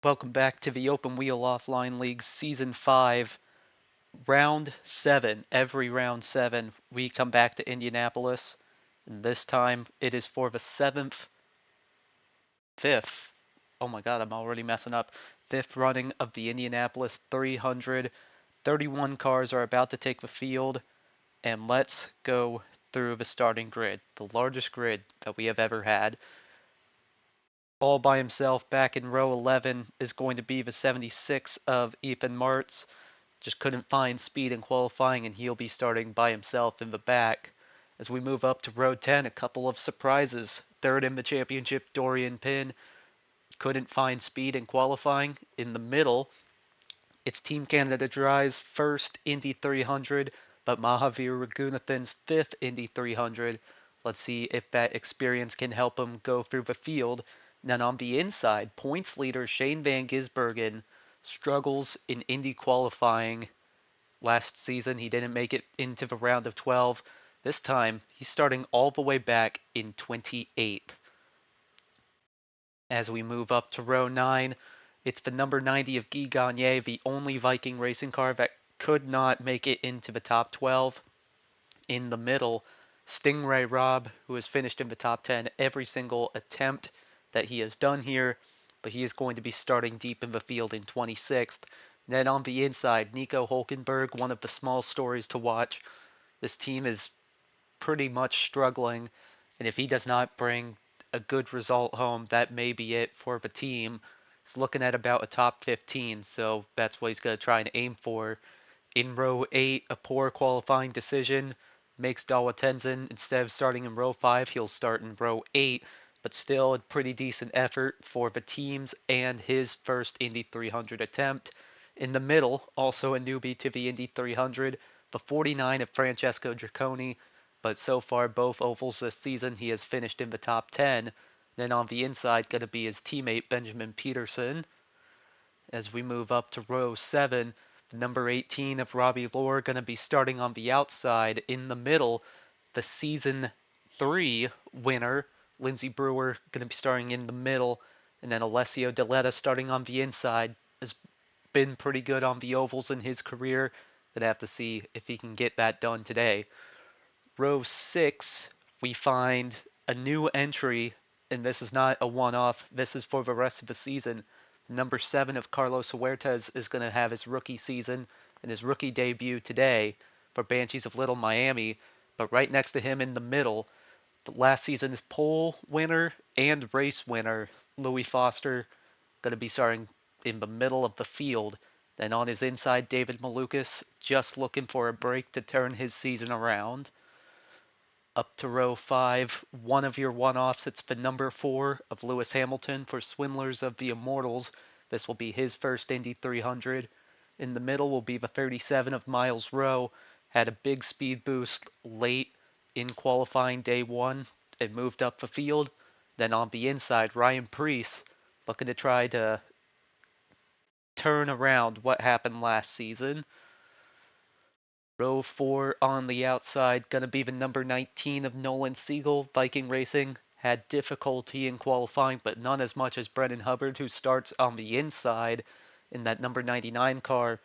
Welcome back to the Open Wheel Offline League Season 5, Round 7. Every Round 7, we come back to Indianapolis, and this time it is for the 5th. Oh my god, I'm already messing up. 5th running of the Indianapolis 300. 31 cars are about to take the field, and let's go through the starting grid, the largest grid that we have ever had. All by himself back in row 11 is going to be the 76 of Ethan Martz. Just couldn't find speed in qualifying, and he'll be starting by himself in the back. As we move up to row 10, a couple of surprises. Third in the championship, Dorian Pin couldn't find speed in qualifying. In the middle, it's Team Canada Dry's first Indy 300, but Mahavir Raghunathan's fifth Indy 300. Let's see if that experience can help him go through the field. And then on the inside, points leader Shane Van Gisbergen struggles in Indy qualifying. Last season, he didn't make it into the round of 12. This time, he's starting all the way back in 28th. As we move up to row 9, it's the number 90 of Guy Gagné, the only Viking racing car that could not make it into the top 12. In the middle, Stingray Rob, who has finished in the top 10 every single attempt that he has done here, but he is going to be starting deep in the field in 26th. Then on the inside, Nico Hulkenberg, one of the small stories to watch. This team is pretty much struggling, and if he does not bring a good result home, that may be it for the team. He's looking at about a top 15, so that's what he's going to try and aim for. In row 8, a poor qualifying decision makes Dawa Tenzin, instead of starting in row 5, he'll start in row 8, but still a pretty decent effort for the teams and his first Indy 300 attempt. In the middle, also a newbie to the Indy 300, the 49 of Francesco Draconi, but so far both ovals this season he has finished in the top 10. Then on the inside, going to be his teammate Benjamin Peterson. As we move up to row 7, the number 18 of Robbie Lohr going to be starting on the outside. In the middle, the season 3 winner, Lindsey Brewer, going to be starting in the middle. And then Alessio Deletta starting on the inside. Has been pretty good on the ovals in his career. Gonna have to see if he can get that done today. Row 6, we find a new entry, and this is not a one-off. This is for the rest of the season. Number 7 of Carlos Huertas is going to have his rookie season and his rookie debut today for Banshees of Little Miami. But right next to him in the middle, the last season's pole winner and race winner, Louis Foster, going to be starting in the middle of the field. Then on his inside, David Malukas, just looking for a break to turn his season around. Up to row 5, one of your one-offs, it's the number 4 of Lewis Hamilton for Swindlers of the Immortals. This will be his first Indy 300. In the middle will be the 37 of Miles Rowe. Had a big speed boost late in qualifying day 1 and moved up the field. Then on the inside, Ryan Preece looking to try to turn around what happened last season. Row 4 on the outside, going to be the number 19 of Nolan Siegel. Viking Racing had difficulty in qualifying, but none as much as Brennan Hubbard, who starts on the inside in that number 99 car.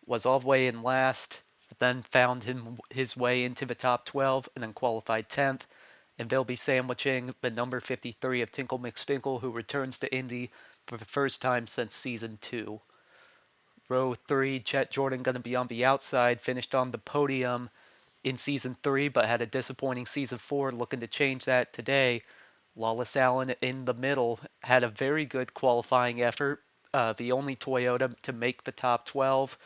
Was all the way in last, then found his way into the top 12, and then qualified 10th. And they'll be sandwiching the number 53 of Tinkle McStinkle, who returns to Indy for the first time since Season 2. Row 3, Chet Jordan going to be on the outside, finished on the podium in Season 3, but had a disappointing Season 4, looking to change that today. Lawless Allen in the middle had a very good qualifying effort, the only Toyota to make the top 12,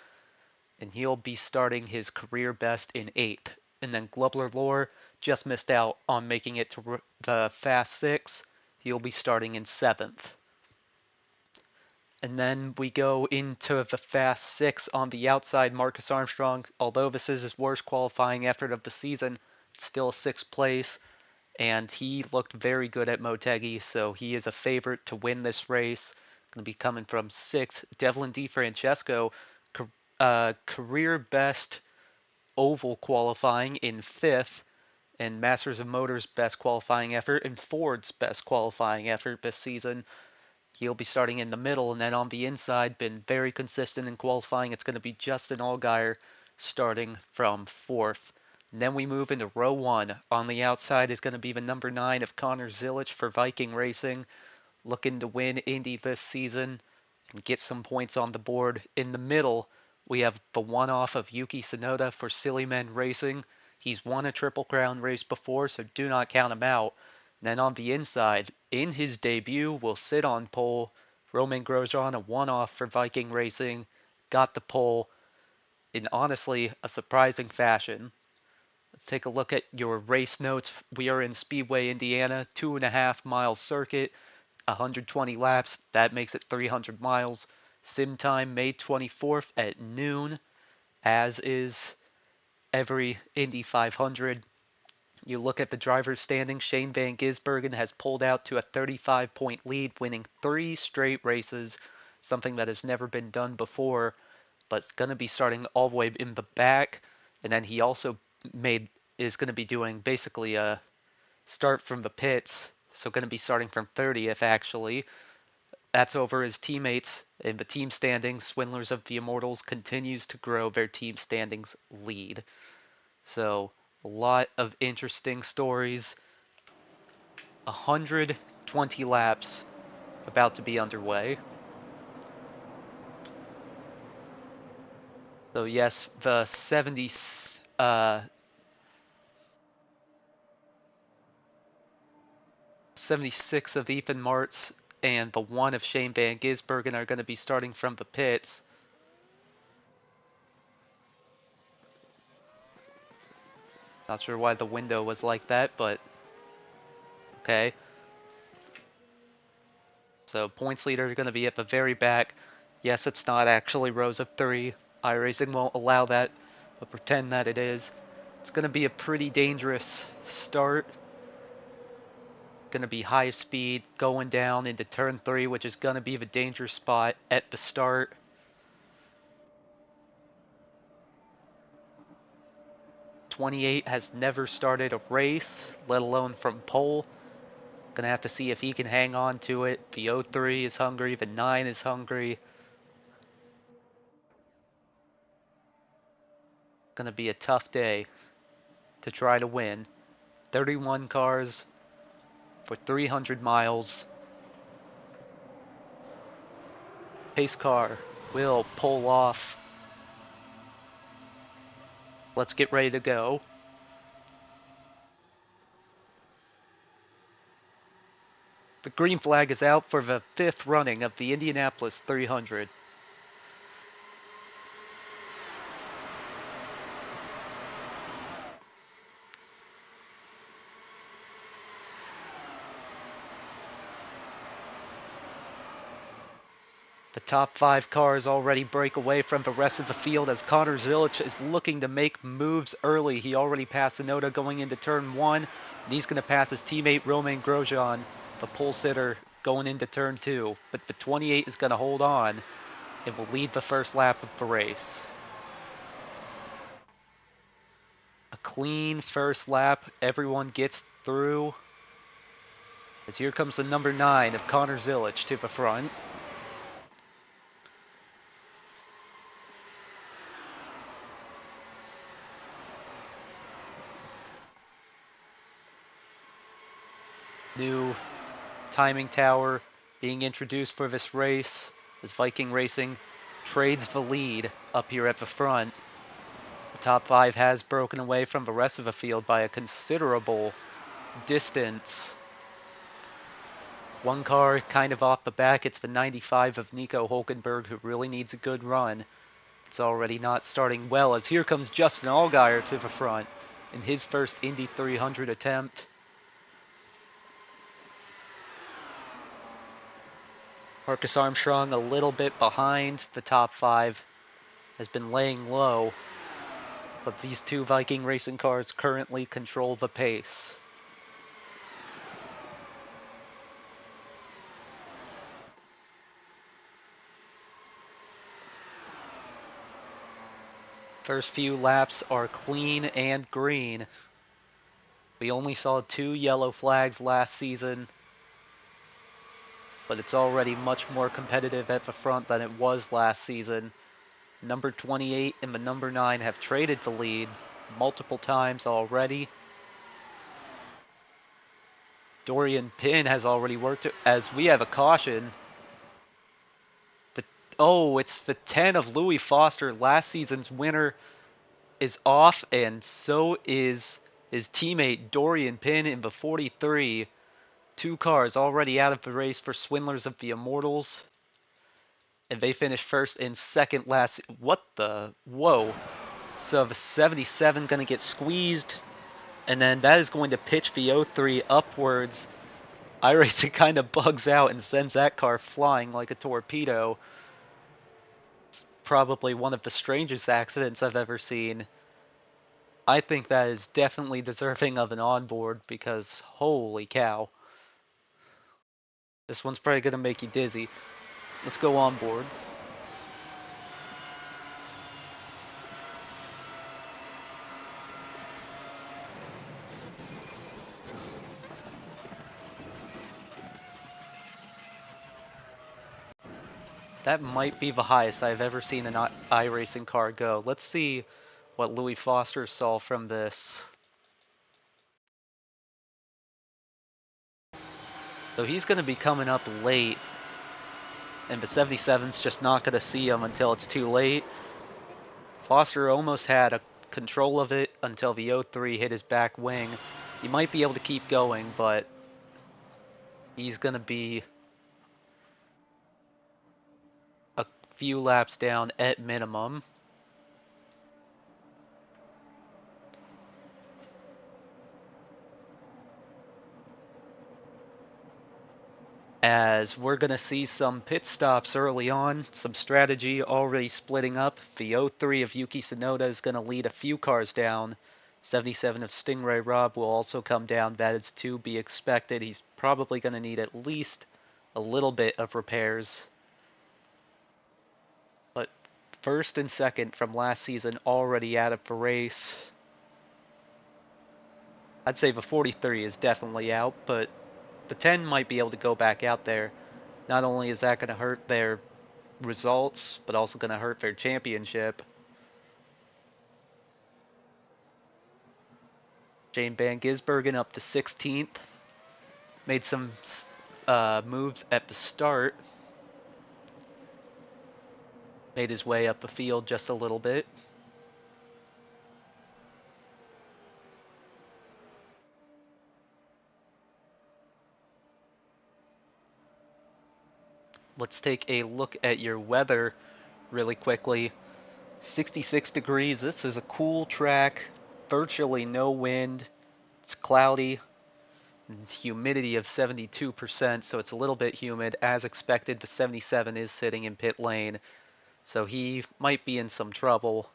and he'll be starting his career best in 8th. And then Glubler Lore just missed out on making it to the Fast 6. He'll be starting in 7th. And then we go into the Fast 6 on the outside. Marcus Armstrong, although this is his worst qualifying effort of the season, still 6th place, and he looked very good at Motegi, so he is a favorite to win this race. Going to be coming from 6th. Devlin DeFrancesco, career best oval qualifying in 5th, and Masters of Motors best qualifying effort, and Ford's best qualifying effort this season. He'll be starting in the middle, and then on the inside, been very consistent in qualifying. It's going to be Justin Allgaier starting from fourth. And then we move into row one. On the outside is going to be the number 9 of Connor Zilic for Viking Racing, looking to win Indy this season and get some points on the board. In the middle, we have the one-off of Yuki Tsunoda for Silly Men Racing. He's won a Triple Crown race before, so do not count him out. And then on the inside, in his debut, will sit on pole. Romain Grosjean, a one-off for Viking Racing, got the pole in honestly a surprising fashion. Let's take a look at your race notes. We are in Speedway, Indiana, 2.5 mile circuit, 120 laps. That makes it 300 miles. Sim time May 24th at noon, as is every Indy 500. You look at the driver's standing, Shane Van Gisbergen has pulled out to a 35-point lead, winning 3 straight races, something that has never been done before, but it's going to be starting all the way in the back. And then he also is going to be doing basically a start from the pits, so going to be starting from 30th actually. That's over his teammates in the team standings. Swindlers of the Immortals continues to grow their team standings lead. So a lot of interesting stories. 120 laps about to be underway. So yes, the 76 of Ethan Martz and the 1 of Shane Van Gisbergen are going to be starting from the pits. Not sure why the window was like that, but okay. So points leader is going to be at the very back. Yes, it's not actually rows of 3. iRacing won't allow that, but pretend that it is. It's going to be a pretty dangerous start. Going to be high speed going down into turn 3, which is going to be the danger spot at the start. '28 has never started a race, let alone from pole. Gonna have to see if he can hang on to it. The 03 is hungry, the 9 is hungry. Gonna be a tough day to try to win. 31 cars for 300 miles. Pace car will pull off. Let's get ready to go. The green flag is out for the 5th running of the Indianapolis 300. The top 5 cars already break away from the rest of the field as Connor Zilic is looking to make moves early. He already passed Tsunoda going into turn 1, and he's going to pass his teammate Romain Grosjean, the pole sitter, going into turn 2. But the 28 is going to hold on and will lead the first lap of the race. A clean first lap. Everyone gets through. As here comes the number 9 of Connor Zilic to the front. New timing tower being introduced for this race as Viking Racing trades the lead up here at the front. The top 5 has broken away from the rest of the field by a considerable distance. One car kind of off the back. It's the 95 of Nico Hulkenberg, who really needs a good run. It's already not starting well, as here comes Justin Allgaier to the front in his first Indy 300 attempt. Marcus Armstrong a little bit behind. The top 5 has been laying low, but these 2 Viking Racing cars currently control the pace. First few laps are clean and green. We only saw 2 yellow flags last season. but it's already much more competitive at the front than it was last season. Number 28 and the number 9 have traded the lead multiple times already. Dorian Pin has already worked it, as we have a caution. The, oh, it's the 10 of Louis Foster, last season's winner, is off, and so is his teammate Dorian Pin in the 43. Two cars already out of the race for Swindlers of the Immortals. And they finished first and second last. What the? Whoa. So the 77 going to get squeezed. And then that is going to pitch the 03 upwards. iRacing kind of bugs out and sends that car flying like a torpedo. It's probably one of the strangest accidents I've ever seen. I think that is definitely deserving of an onboard because holy cow. This one's probably going to make you dizzy. Let's go on board. That might be the highest I've ever seen an iRacing car go. Let's see what Louis Foster saw from this. So he's going to be coming up late, and the 77's just not going to see him until it's too late. Foster almost had a control of it until the 03 hit his back wing. He might be able to keep going, but he's going to be a few laps down at minimum. As we're going to see some pit stops early on, some strategy already splitting up. The 03 of Yuki Tsunoda is going to lead a few cars down. 77 of Stingray Rob will also come down. That is to be expected. He's probably going to need at least a little bit of repairs. But first and second from last season already out of the race. I'd say the 43 is definitely out, but the 10 might be able to go back out there. Not only is that going to hurt their results, but also going to hurt their championship. Jane Van Gisbergen up to 16th. Made some moves at the start. Made his way up the field just a little bit. Let's take a look at your weather really quickly. 66 degrees. This is a cool track. Virtually no wind. It's cloudy. Humidity of 72%, so it's a little bit humid. As expected, the 77 is sitting in pit lane, so he might be in some trouble.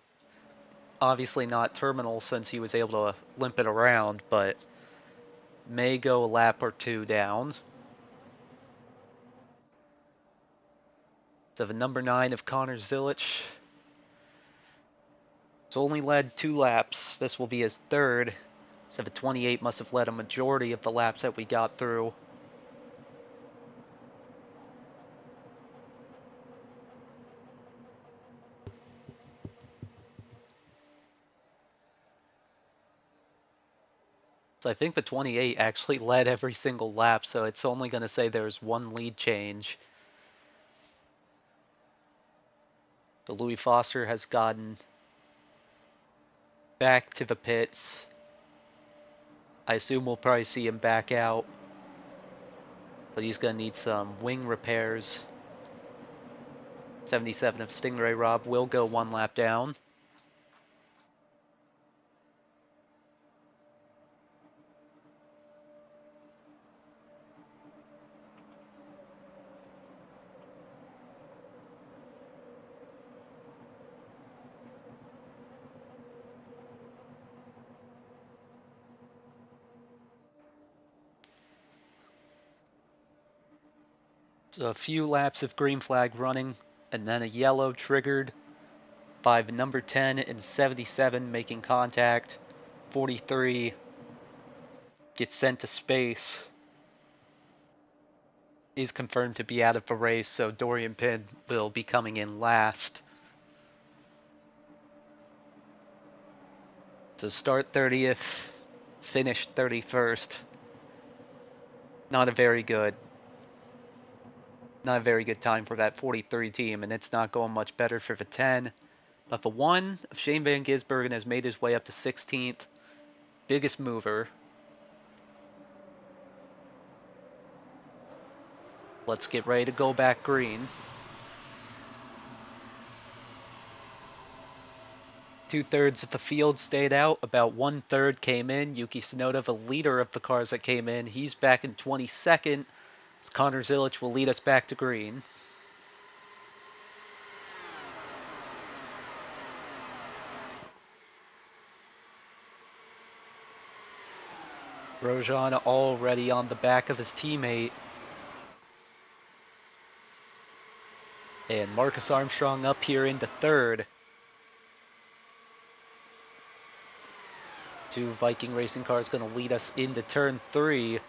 Obviously not terminal since he was able to limp it around, but may go a lap or two down. So the number 9 of Connor Zilich. It's only led 2 laps. This will be his third. So the 28 must have led a majority of the laps that we got through. So I think the 28 actually led every single lap, so it's only going to say there's one lead change. So Louis Foster has gotten back to the pits. I assume we'll probably see him back out, but he's going to need some wing repairs. 77 of Stingray Rob will go 1 lap down. So a few laps of green flag running, and then a yellow triggered by the number 10 and 77 making contact. 43 gets sent to space. is confirmed to be out of the race, so Dorian Pin will be coming in last. So start 30th, finish 31st. Not a very good time for that 43 team, and it's not going much better for the 10. But the 1 of Shane Van Gisbergen has made his way up to 16th. Biggest mover. Let's get ready to go back green. 2/3 of the field stayed out. About 1/3 came in. Yuki Tsunoda, the leader of the cars that came in, he's back in 22nd. As Connor Zilic will lead us back to green. Grosjean already on the back of his teammate. And Marcus Armstrong up here into 3rd. 2 Viking racing cars going to lead us into turn 3.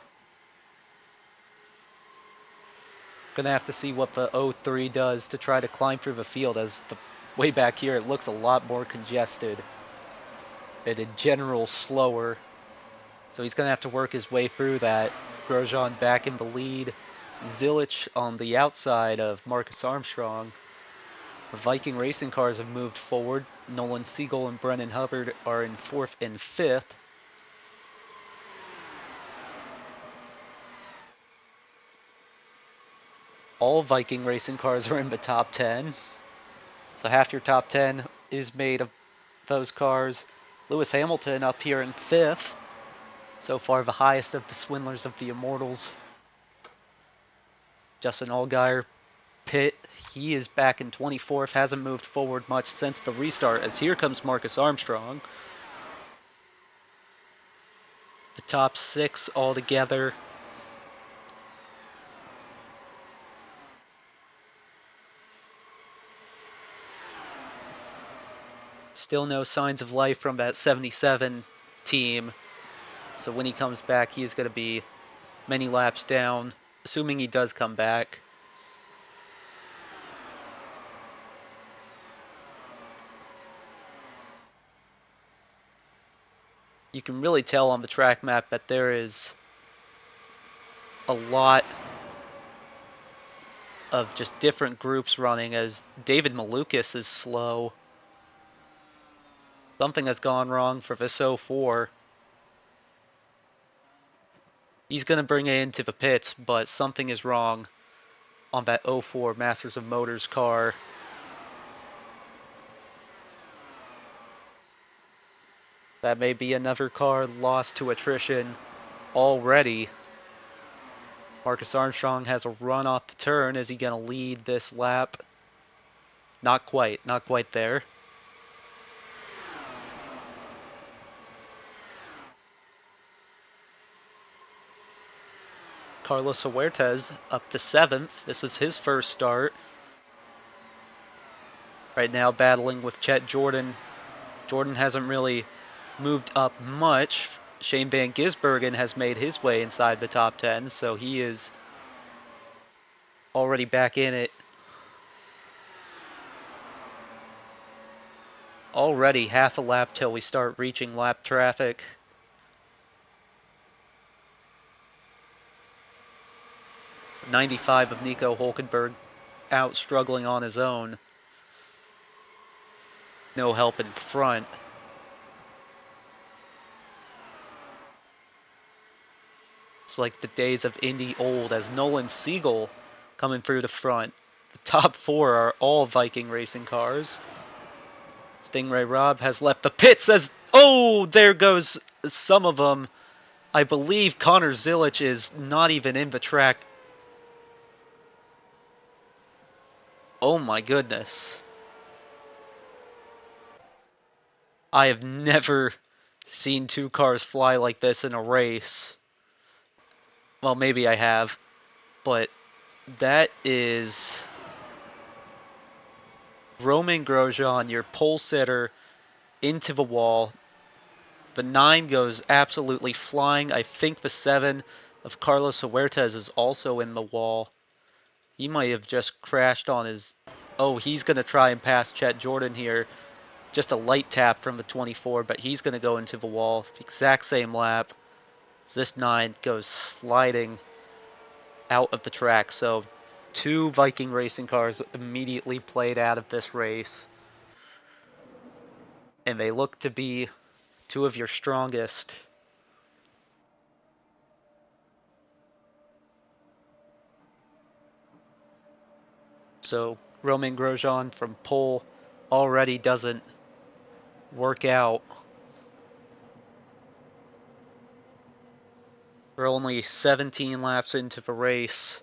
Gonna have to see what the 03 does to try to climb through the field, as the way back here it looks a lot more congested and in general slower. So he's gonna have to work his way through that. Grosjean back in the lead. Zilic on the outside of Marcus Armstrong. The Viking racing cars have moved forward. Nolan Siegel and Brennan Hubbard are in 4th and 5th. All Viking racing cars are in the top 10. So half your top 10 is made of those cars. Lewis Hamilton up here in 5th. So far the highest of the swindlers of the Immortals. Justin Allgaier pit. He is back in 24th. Hasn't moved forward much since the restart, as here comes Marcus Armstrong. The top 6 all together. Still no signs of life from that 77 team. So when he comes back, he's going to be many laps down, assuming he does come back. You can really tell on the track map that there is a lot of just different groups running, as David Malukas is slow. Something has gone wrong for this 04. He's going to bring it into the pits, but something is wrong on that 04 Masters of Motors car. That may be another car lost to attrition already. Marcus Armstrong has a run off the turn. Is he going to lead this lap? Not quite there. Carlos Huertas up to 7th. This is his first start. Right now battling with Chet Jordan. Jordan hasn't really moved up much. Shane Van Gisbergen has made his way inside the top 10, so he is already back in it. Already half a lap till we start reaching lap traffic. .95 of Nico Hulkenberg out struggling on his own. No help in front. It's like the days of Indy old, as Nolan Siegel coming through the front. The top 4 are all Viking racing cars. Stingray Robb has left the pits as... Oh, there goes some of them. I believe Connor Zilic is not even in the track. Oh my goodness. I have never seen 2 cars fly like this in a race. Well, maybe I have, but that is Romain Grosjean, your pole sitter, into the wall. The 9 goes absolutely flying. I think the 7 of Carlos Huertas is also in the wall. He might have just crashed on his... Oh, he's going to try and pass Chet Jordan here. Just a light tap from the 24, but he's going to go into the wall. Exact same lap. This 9 goes sliding out of the track. So 2 Viking racing cars immediately played out of this race. And they look to be 2 of your strongest. So Romain Grosjean from pole already doesn't work out. We're only 17 laps into the race.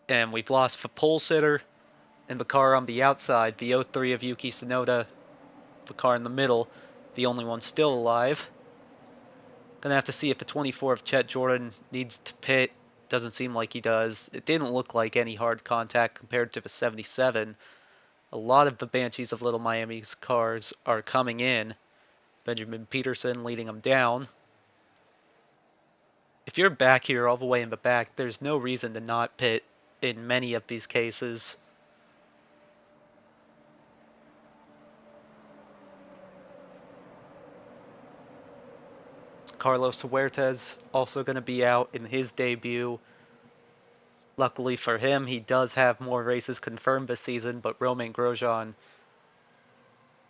And we've lost the pole sitter and the car on the outside, the 03 of Yuki Tsunoda, the car in the middle, the only one still alive. Gonna have to see if the 24 of Chet Jordan needs to pit. Doesn't seem like he does. It didn't look like any hard contact compared to the 77. A lot of the Banshees of Little Miami's cars are coming in. Benjamin Peterson leading them down. If you're back here all the way in the back, there's no reason to not pit in many of these cases. Carlos Huertas also going to be out in his debut. Luckily for him, he does have more races confirmed this season, but Romain Grosjean,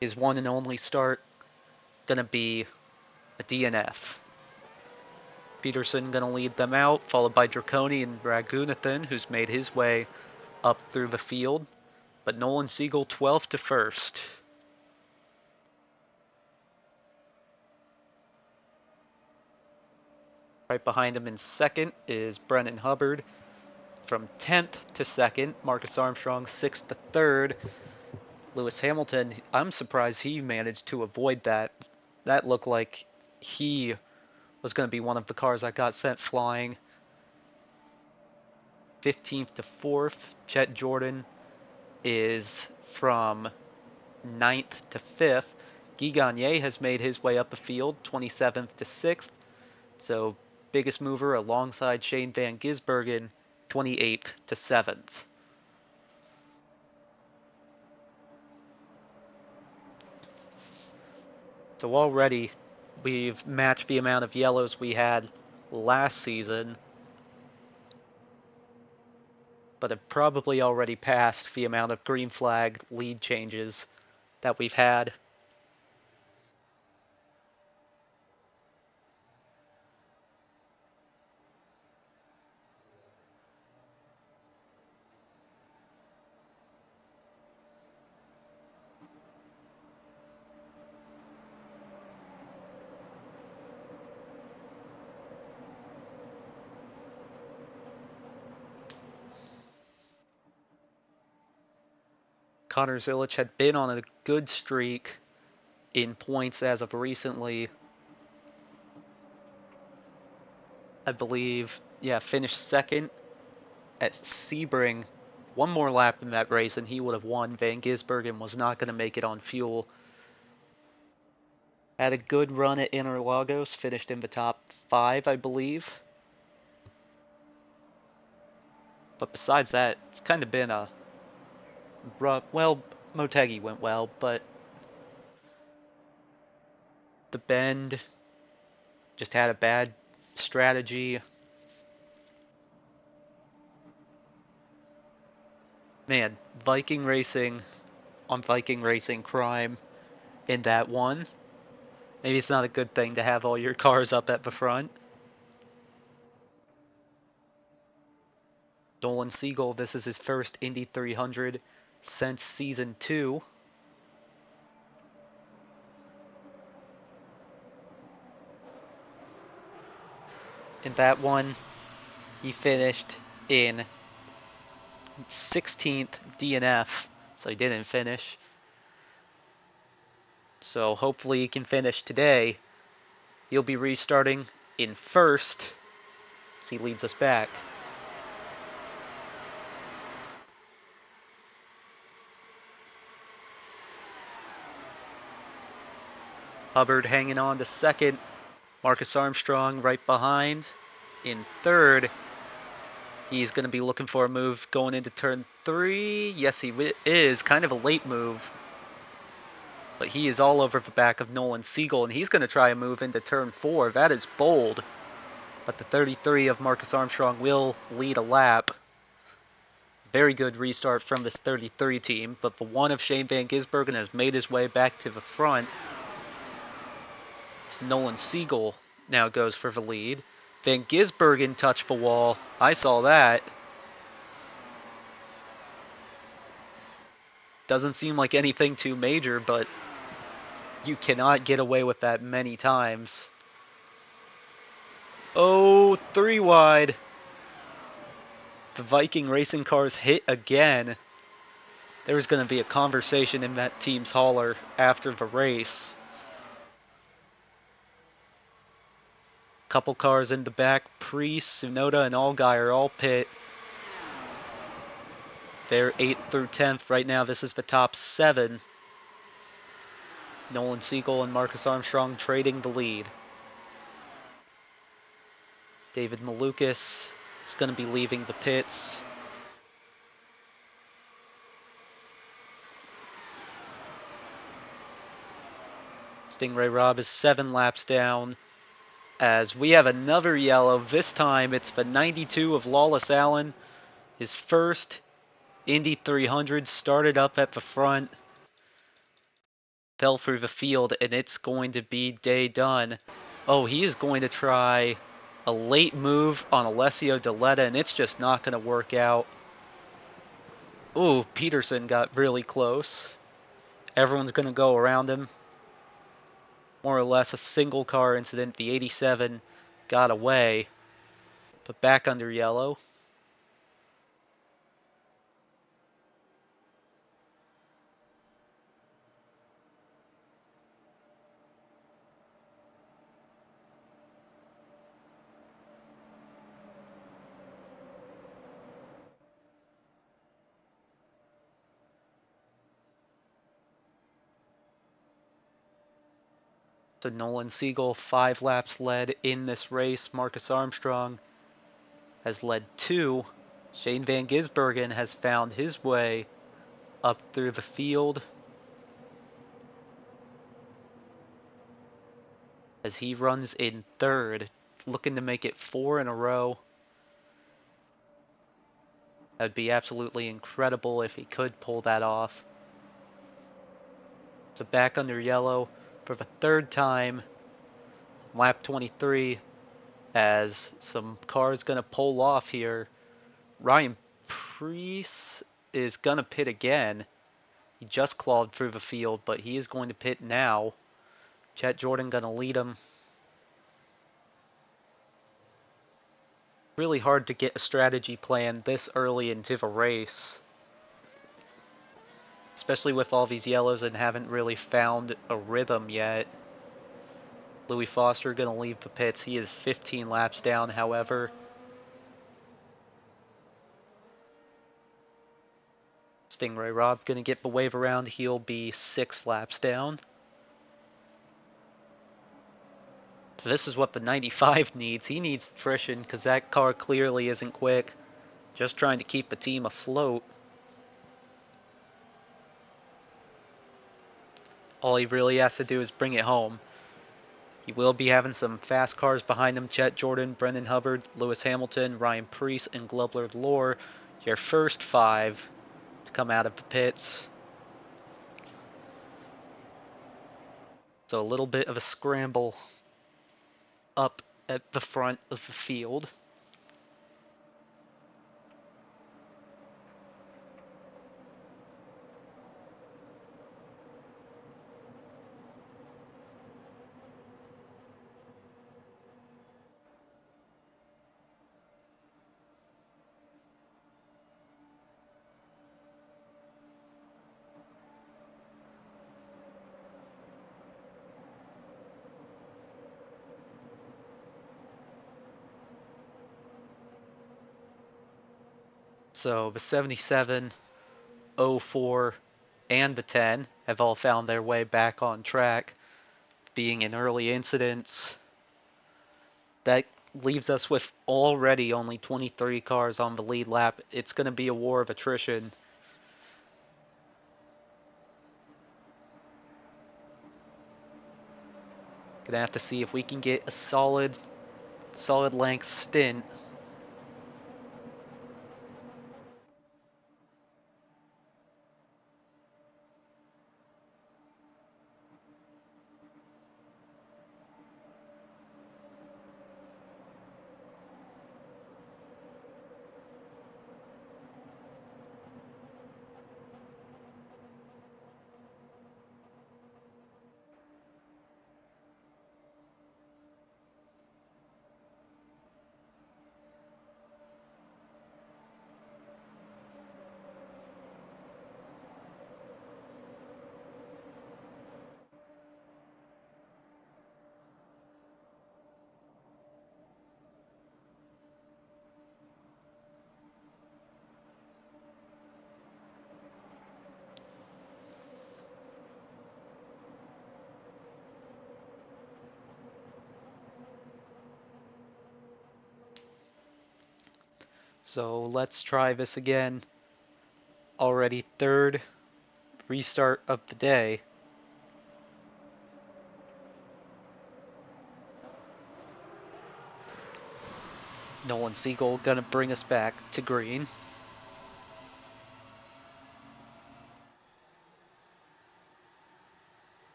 his one and only start, going to be a DNF. Peterson going to lead them out, followed by Draconi and Raghunathan, who's made his way up through the field. But Nolan Siegel 12th to 1st. Right behind him in 2nd is Brennan Hubbard. From 10th to 2nd, Marcus Armstrong 6th to 3rd. Lewis Hamilton, I'm surprised he managed to avoid that. That looked like he was going to be one of the cars that got sent flying. 15th to 4th, Chet Jordan is from 9th to 5th. Guy Gagné has made his way up the field, 27th to 6th. So biggest mover alongside Shane Van Gisbergen, 28th to 7th. So already we've matched the amount of yellows we had last season, but have probably already passed the amount of green flag lead changes that we've had. Connor Zilic had been on a good streak in points as of recently. I believe, finished 2nd at Sebring. One more lap in that race and he would have won. Van Gisbergen was not going to make it on fuel. Had a good run at Interlagos, finished in the top 5, I believe. But besides that, it's kind of been a rough... Well, Motegi went well, but the Bend just had a bad strategy. Man, Viking Racing on Viking Racing crime in that one. Maybe it's not a good thing to have all your cars up at the front. Nolan Siegel, this is his first Indy 300 since Season 2. In that one, he finished in 16th DNF, so he didn't finish. So hopefully he can finish today. He'll be restarting in 1st as he leads us back. Hubbard hanging on to 2nd. Marcus Armstrong right behind. in third. He's going to be looking for a move going into turn 3. Yes, he is. Kind of a late move. But he is all over the back of Nolan Siegel, and he's going to try a move into turn 4. That is bold. But the 33 of Marcus Armstrong will lead a lap. Very good restart from this 33 team, but the 1 of Shane Van Gisbergen has made his way back to the front. Nolan Siegel now goes for the lead. Van Gisbergen touched the wall. I saw that. Doesn't seem like anything too major, but you cannot get away with that many times. Oh, 3 wide. The Viking racing cars hit again. There's going to be a conversation in that team's hauler after the race. Couple cars in the back. Priest, Tsunoda, and Allgaier all pit. They're 8th through 10th. Right now, this is the top 7. Nolan Siegel and Marcus Armstrong trading the lead. David Malukas is going to be leaving the pits. Stingray Rob is 7 laps down. As we have another yellow. This time it's the 92 of Lawless Allen. His first Indy 300 started up at the front. Fell through the field, and it's going to be day done. Oh, he is going to try a late move on Alessio Deletta, and it's just not going to work out. Ooh, Peterson got really close. Everyone's going to go around him. More or less a single car incident. The 87 got away, but back under yellow. So Nolan Siegel, 5 laps led in this race. Marcus Armstrong has led 2. Shane Van Gisbergen has found his way up through the field as he runs in 3rd, looking to make it 4 in a row. That'd be absolutely incredible if he could pull that off. So back under yellow for the 3rd time, lap 23, as some cars gonna pull off here. Ryan Preece is gonna pit again. He just clawed through the field, but he is going to pit now. Chet Jordan gonna lead him. Really hard to get a strategy plan this early into the race, especially with all these yellows and haven't really found a rhythm yet. Louis Foster gonna leave the pits. He is 15 laps down, however. Stingray Rob gonna get the wave around. He'll be 6 laps down. This is what the 95 needs. He needs friction because that car clearly isn't quick. Just trying to keep the team afloat. All he really has to do is bring it home. He will be having some fast cars behind him. Chet Jordan, Brendan Hubbard, Lewis Hamilton, Ryan Preece, and Globler Lore. Your first 5 to come out of the pits. So a little bit of a scramble up at the front of the field. So the 77, 04, and the 10 have all found their way back on track, being in early incidents. That leaves us with already only 23 cars on the lead lap. It's going to be a war of attrition. Gonna have to see if we can get a solid length stint. So let's try this again. Already third restart of the day. Nolan Siegel gonna bring us back to green.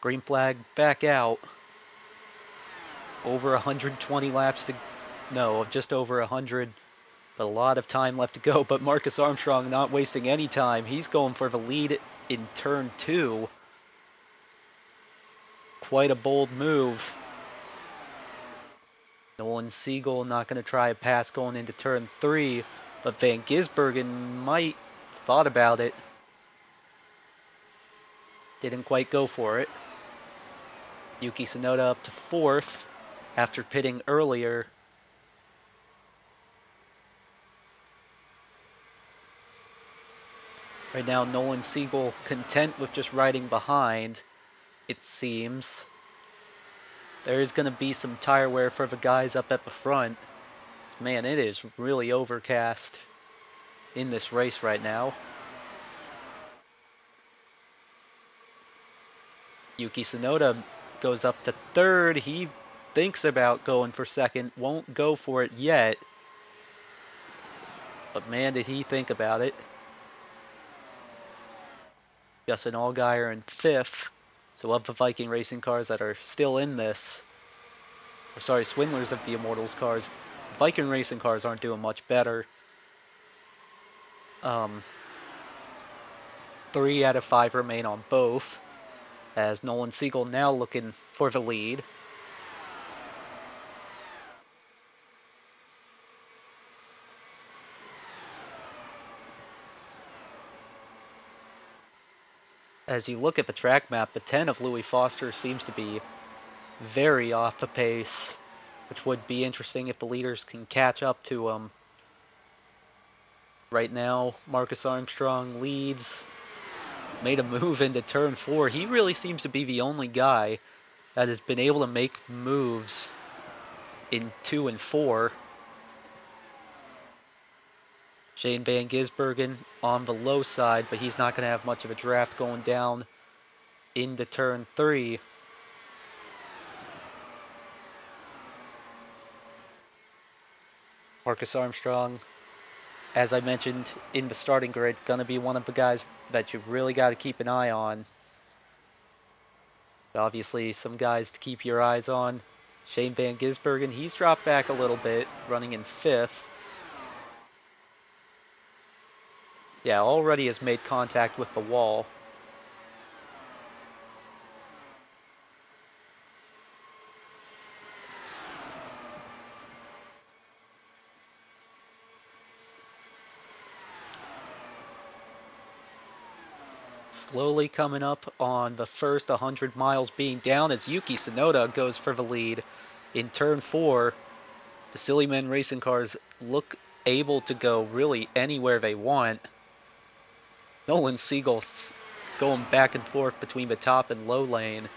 Green flag back out. Over 120 laps to, no, just over 100. But a lot of time left to go. But Marcus Armstrong not wasting any time. He's going for the lead in turn 2. Quite a bold move. Nolan Siegel not going to try a pass going into turn 3. But Van Gisbergen might thought about it. Didn't quite go for it. Yuki Tsunoda up to 4th after pitting earlier. Right now, Nolan Siegel content with just riding behind, it seems. There is going to be some tire wear for the guys up at the front. Man, it is really overcast in this race right now. Yuki Tsunoda goes up to 3rd. He thinks about going for 2nd. Won't go for it yet. But man, did he think about it. Justin Allgaier in 5th. So of the Viking racing cars that are still in this, or sorry, Swindlers of the Immortals cars, Viking racing cars aren't doing much better. 3 out of 5 remain on both, as Nolan Siegel now looking for the lead. As you look at the track map, the 10 of Louis Foster seems to be very off the pace, which would be interesting if the leaders can catch up to him. Right now, Marcus Armstrong leads, made a move into turn 4. He really seems to be the only guy that has been able to make moves in 2 and 4. Shane Van Gisbergen on the low side, but he's not going to have much of a draft going down into turn 3. Marcus Armstrong, as I mentioned in the starting grid, going to be one of the guys that you really got to keep an eye on. Obviously, some guys to keep your eyes on. Shane Van Gisbergen, he's dropped back a little bit, running in 5th. Yeah, already has made contact with the wall. Slowly coming up on the first 100 miles being down as Yuki Tsunoda goes for the lead in turn 4. The Silly Men racing cars look able to go really anywhere they want. Nolan Siegel going back and forth between the top and low lane.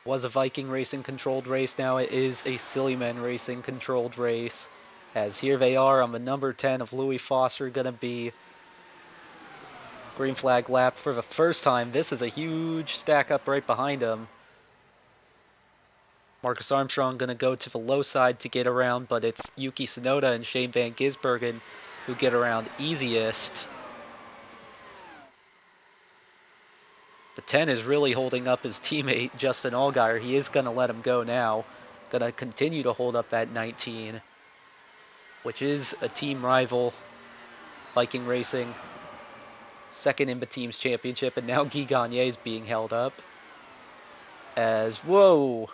Was a Viking Racing controlled race, now it is a Sillyman Racing controlled race. As here they are on the number 10 of Louis Foster, gonna be green flag lap for the first time. This is a huge stack up right behind him. Marcus Armstrong gonna go to the low side to get around, but it's Yuki Tsunoda and Shane Van Gisbergen who get around easiest. The 10 is really holding up his teammate, Justin Allgaier. He is going to let him go now. Going to continue to hold up that 19, which is a team rival. Viking Racing, second in the team's championship, and now Guy Gagné is being held up. As, whoa!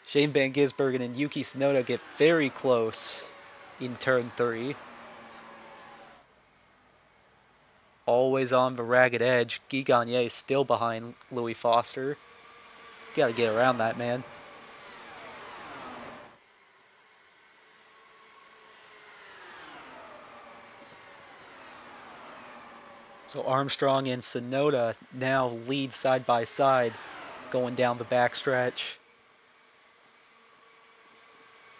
Shane Van Gisbergen and Yuki Tsunoda get very close in turn 3. Always on the ragged edge. Guy Gagné is still behind Louis Foster. Got to get around that, man. So Armstrong and Tsunoda now lead side by side going down the backstretch.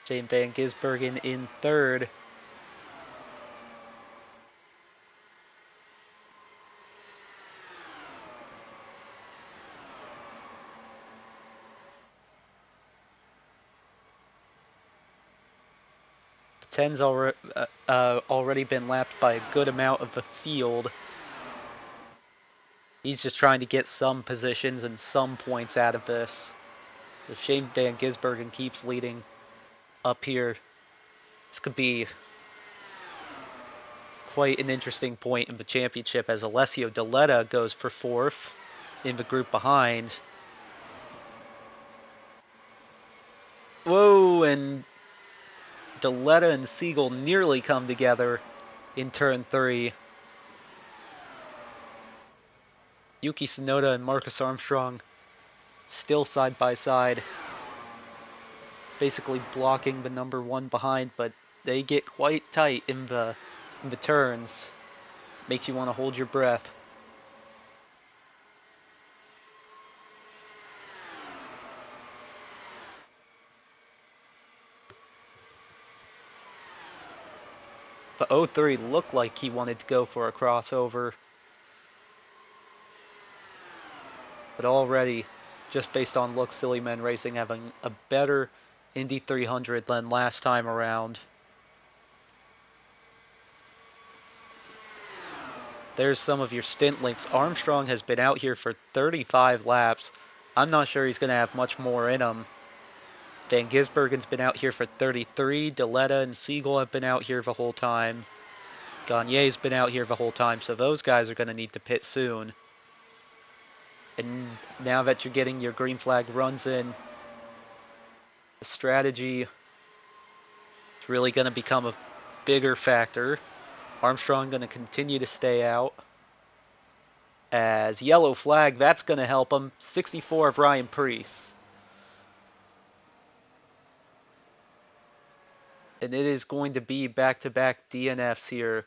Shane Van Gisbergen in third. The 10's already been lapped by a good amount of the field. He's just trying to get some positions and some points out of this. If Shane Van Gisbergen keeps leading up here, this could be quite an interesting point in the championship as Alessio Deletta goes for fourth in the group behind. Whoa, and Deletta and Siegel nearly come together in turn 3. Yuki Tsunoda and Marcus Armstrong still side by side, basically blocking the number 1 behind, but they get quite tight in the turns. Makes you want to hold your breath. The 03 looked like he wanted to go for a crossover. But already, just based on looks, Sillyman Racing having a better Indy 300 than last time around. There's some of your stint links. Armstrong has been out here for 35 laps. I'm not sure he's going to have much more in him. Van Gisbergen's been out here for 33. Deletta and Siegel have been out here the whole time. Gagné's been out here the whole time, so those guys are going to need to pit soon. And now that you're getting your green flag runs in, the strategy is really going to become a bigger factor. Armstrong going to continue to stay out. As yellow flag, that's going to help him. 64 of Ryan Preece. And it is going to be back-to-back DNFs here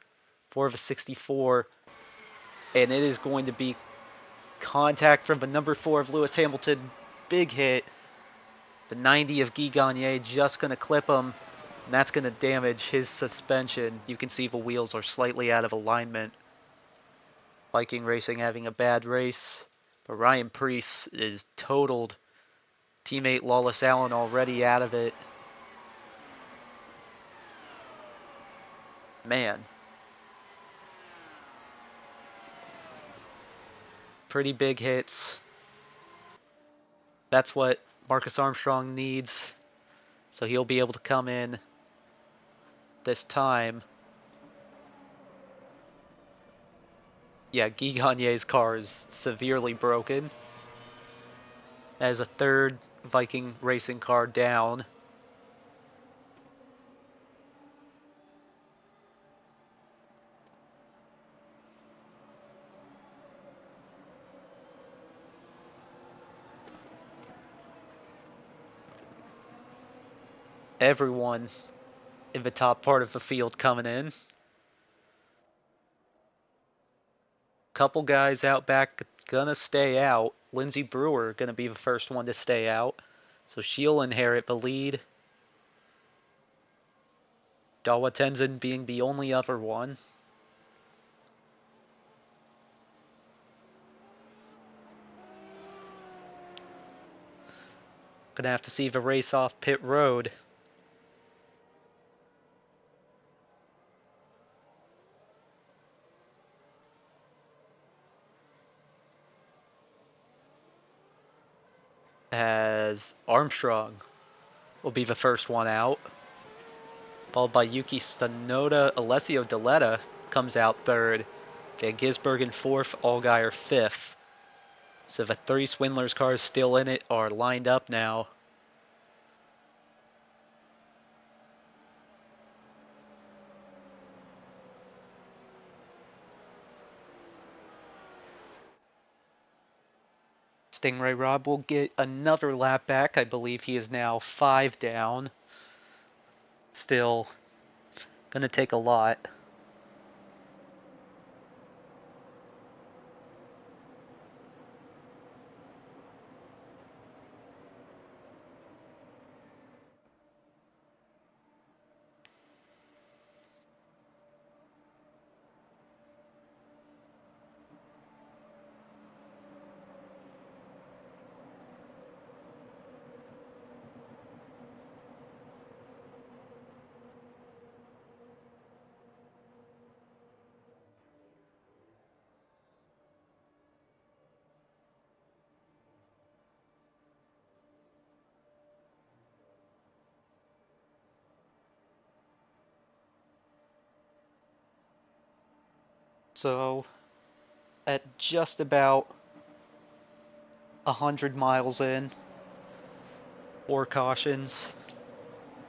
for the 64. And it is going to be contact from the number 4 of Lewis Hamilton. Big hit. The 90 of Guy Gagné just going to clip him. And that's going to damage his suspension. You can see the wheels are slightly out of alignment. Viking Racing having a bad race. But Ryan Preece is totaled. Teammate Lawless Allen already out of it. Man. Pretty big hits. That's what Marcus Armstrong needs. So he'll be able to come in this time. Yeah, Guy Gagné's car is severely broken. As a third Viking Racing car down. Everyone in the top part of the field coming in. Couple guys out back gonna stay out. Lindsey Brewer gonna be the first one to stay out. So she'll inherit the lead. Dawa Tenzin being the only other one. Gonna have to see the race off pit road. As Armstrong will be the first one out. Followed by Yuki Tsunoda. Alessio Deletta comes out third. Van Gisbergen fourth. Allgaier fifth. So the three Swindlers cars still in it are lined up now. Stingray Rob will get another lap back. I believe he is now 5 down. Still gonna take a lot. So at just about 100 miles in, 4 cautions.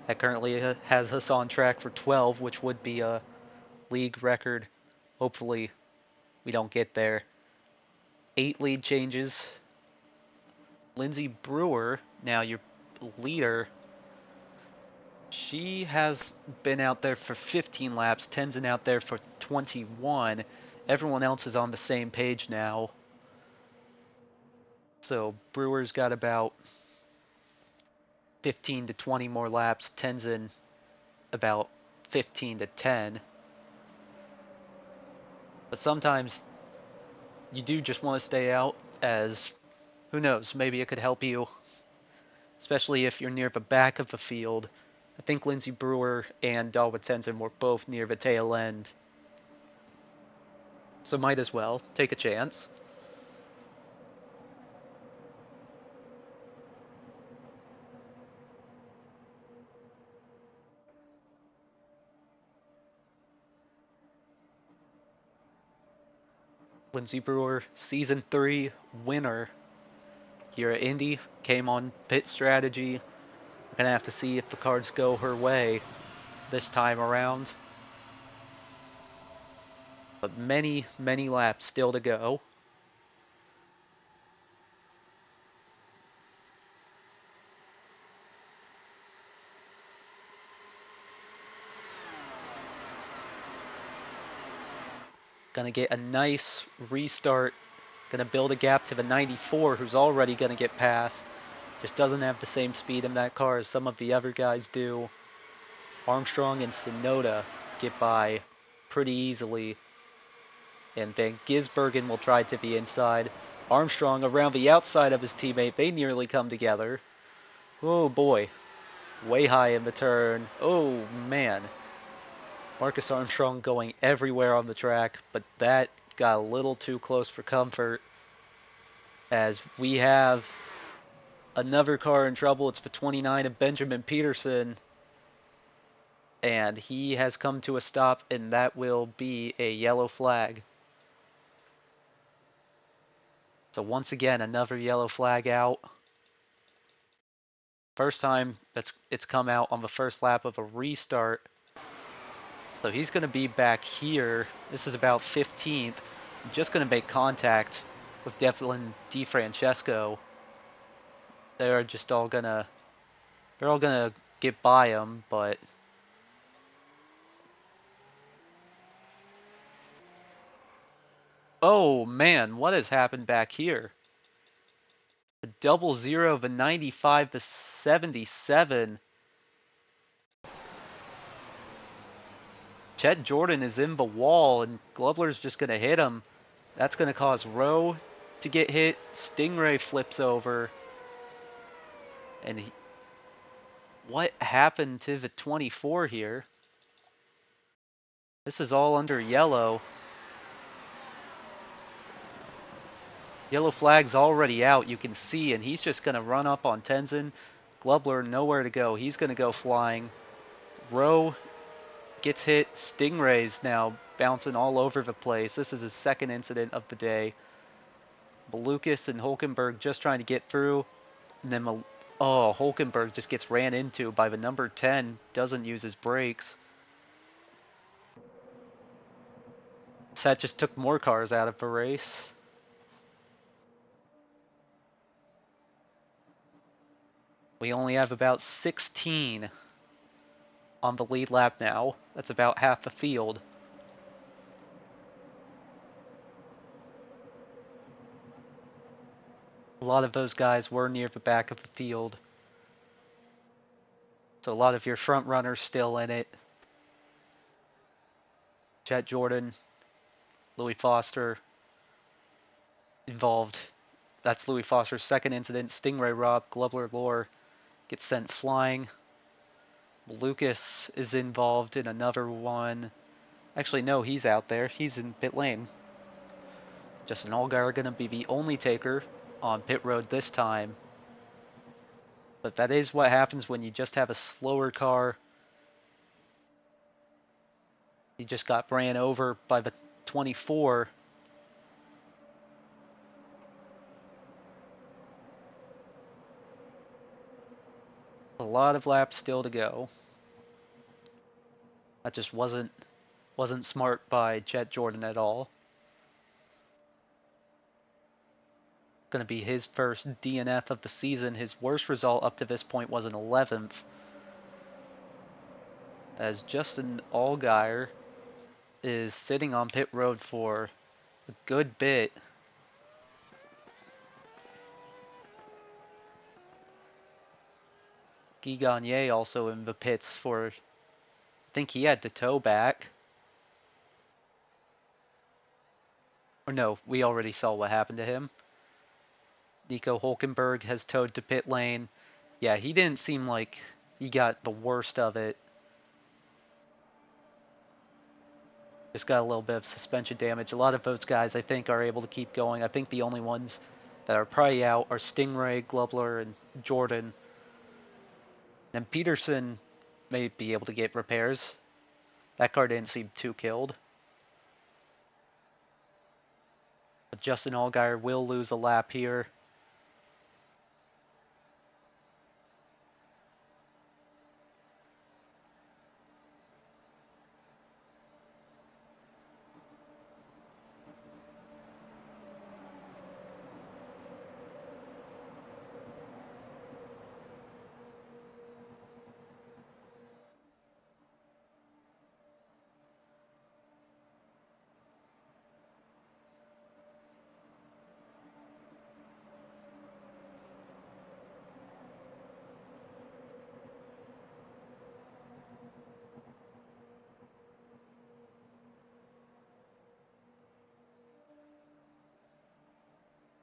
That currently has us on track for 12, which would be a league record. Hopefully we don't get there. 8 lead changes. Lindsey Brewer, now your leader, she has been out there for 15 laps. Tenzin out there for 21. Everyone else is on the same page now. So Brewer's got about 15 to 20 more laps. Tenzin about 15 to 10. But sometimes you do just want to stay out, as who knows, maybe it could help you, especially if you're near the back of the field. I think Lindsey Brewer and Dawa Tenzin were both near the tail end. So might as well take a chance. Lindsey Brewer, Season 3 winner here at Indy, came on pit strategy. We're going to have to see if the cards go her way this time around. But many, many laps still to go. Gonna get a nice restart. Gonna build a gap to the 94, who's already gonna get passed. Just doesn't have the same speed in that car as some of the other guys do. Armstrong and Tsunoda get by pretty easily. And then Gisbergen will try to the inside. Armstrong around the outside of his teammate. They nearly come together. Oh boy. Way high in the turn. Oh man. Marcus Armstrong going everywhere on the track, but that got a little too close for comfort, as we have another car in trouble. It's the 29 of Benjamin Peterson, and he has come to a stop, and that will be a yellow flag. So once again, another yellow flag out. First time it's come out on the first lap of a restart. So he's going to be back here. This is about 15th. Just going to make contact with Devlin DeFrancesco. They're all gonna get by him, but Oh man, what has happened back here? A double zero of a 95 to 77. Chet Jordan is in the wall, and Glubler's just going to hit him. That's going to cause Rowe to get hit. Stingray flips over. And what happened to the 24 here? This is all under yellow. Yellow flag's already out, you can see, and he's just going to run up on Tenzin. Glubler, nowhere to go. He's going to go flying. Rowe gets hit. Stingray's now bouncing all over the place. This is his second incident of the day. Malukas and Hulkenberg just trying to get through. And then, Hulkenberg just gets ran into by the number 10. Doesn't use his brakes. So that just took more cars out of the race. We only have about 16 on the lead lap now. That's about half the field. A lot of those guys were near the back of the field. So a lot of your front runners still in it. Chet Jordan, Louis Foster involved. That's Louis Foster's second incident. Stingray Rob, Glubler Lore gets sent flying. Lucas is involved in another one. Actually, no, he's out there. He's in pit lane. Justin Allgaier going to be the only taker on pit road this time. But that is what happens when you just have a slower car. He just got ran over by the 24. A lot of laps still to go. That just wasn't smart by Chet Jordan at all. Going to be his first DNF of the season. His worst result up to this point was an 11th. As Justin Allgaier is sitting on pit road for a good bit. Guy Gagné also in the pits for, I think he had to tow back. Or no, we already saw what happened to him. Nico Hulkenberg has towed to pit lane. Yeah, he didn't seem like he got the worst of it. Just got a little bit of suspension damage. A lot of those guys, I think, are able to keep going. I think the only ones that are probably out are Stingray, Glubler, and Jordan. And Peterson may be able to get repairs. That car didn't seem too killed. But Justin Allgaier will lose a lap here.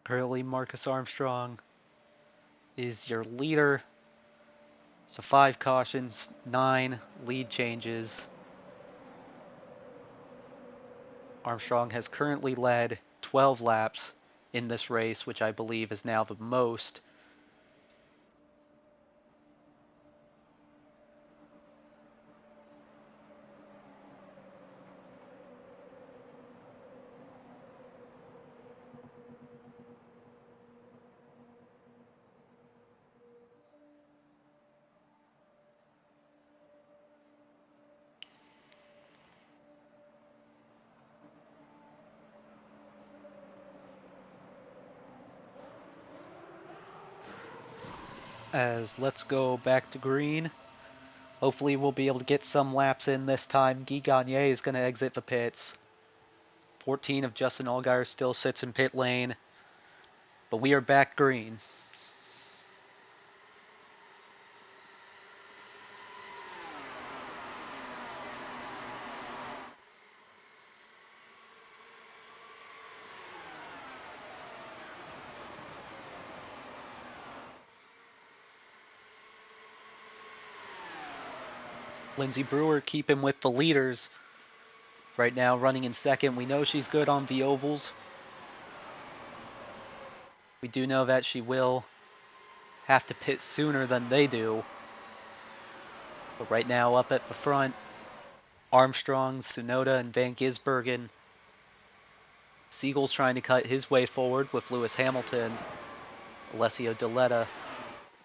Currently, Marcus Armstrong is your leader. So 5 cautions, 9 lead changes. Armstrong has currently led 12 laps in this race, which I believe is now the most. As let's go back to green. Hopefully we'll be able to get some laps in this time. Guy Gagné is going to exit the pits. 14 of Justin Allgaier still sits in pit lane, but we are back green. Lindsey Brewer keeping with the leaders. Right now running in second. We know she's good on the ovals. We do know that she will have to pit sooner than they do. But right now up at the front, Armstrong, Tsunoda, and Van Gisbergen. Siegel's trying to cut his way forward with Lewis Hamilton. Alessio Deletta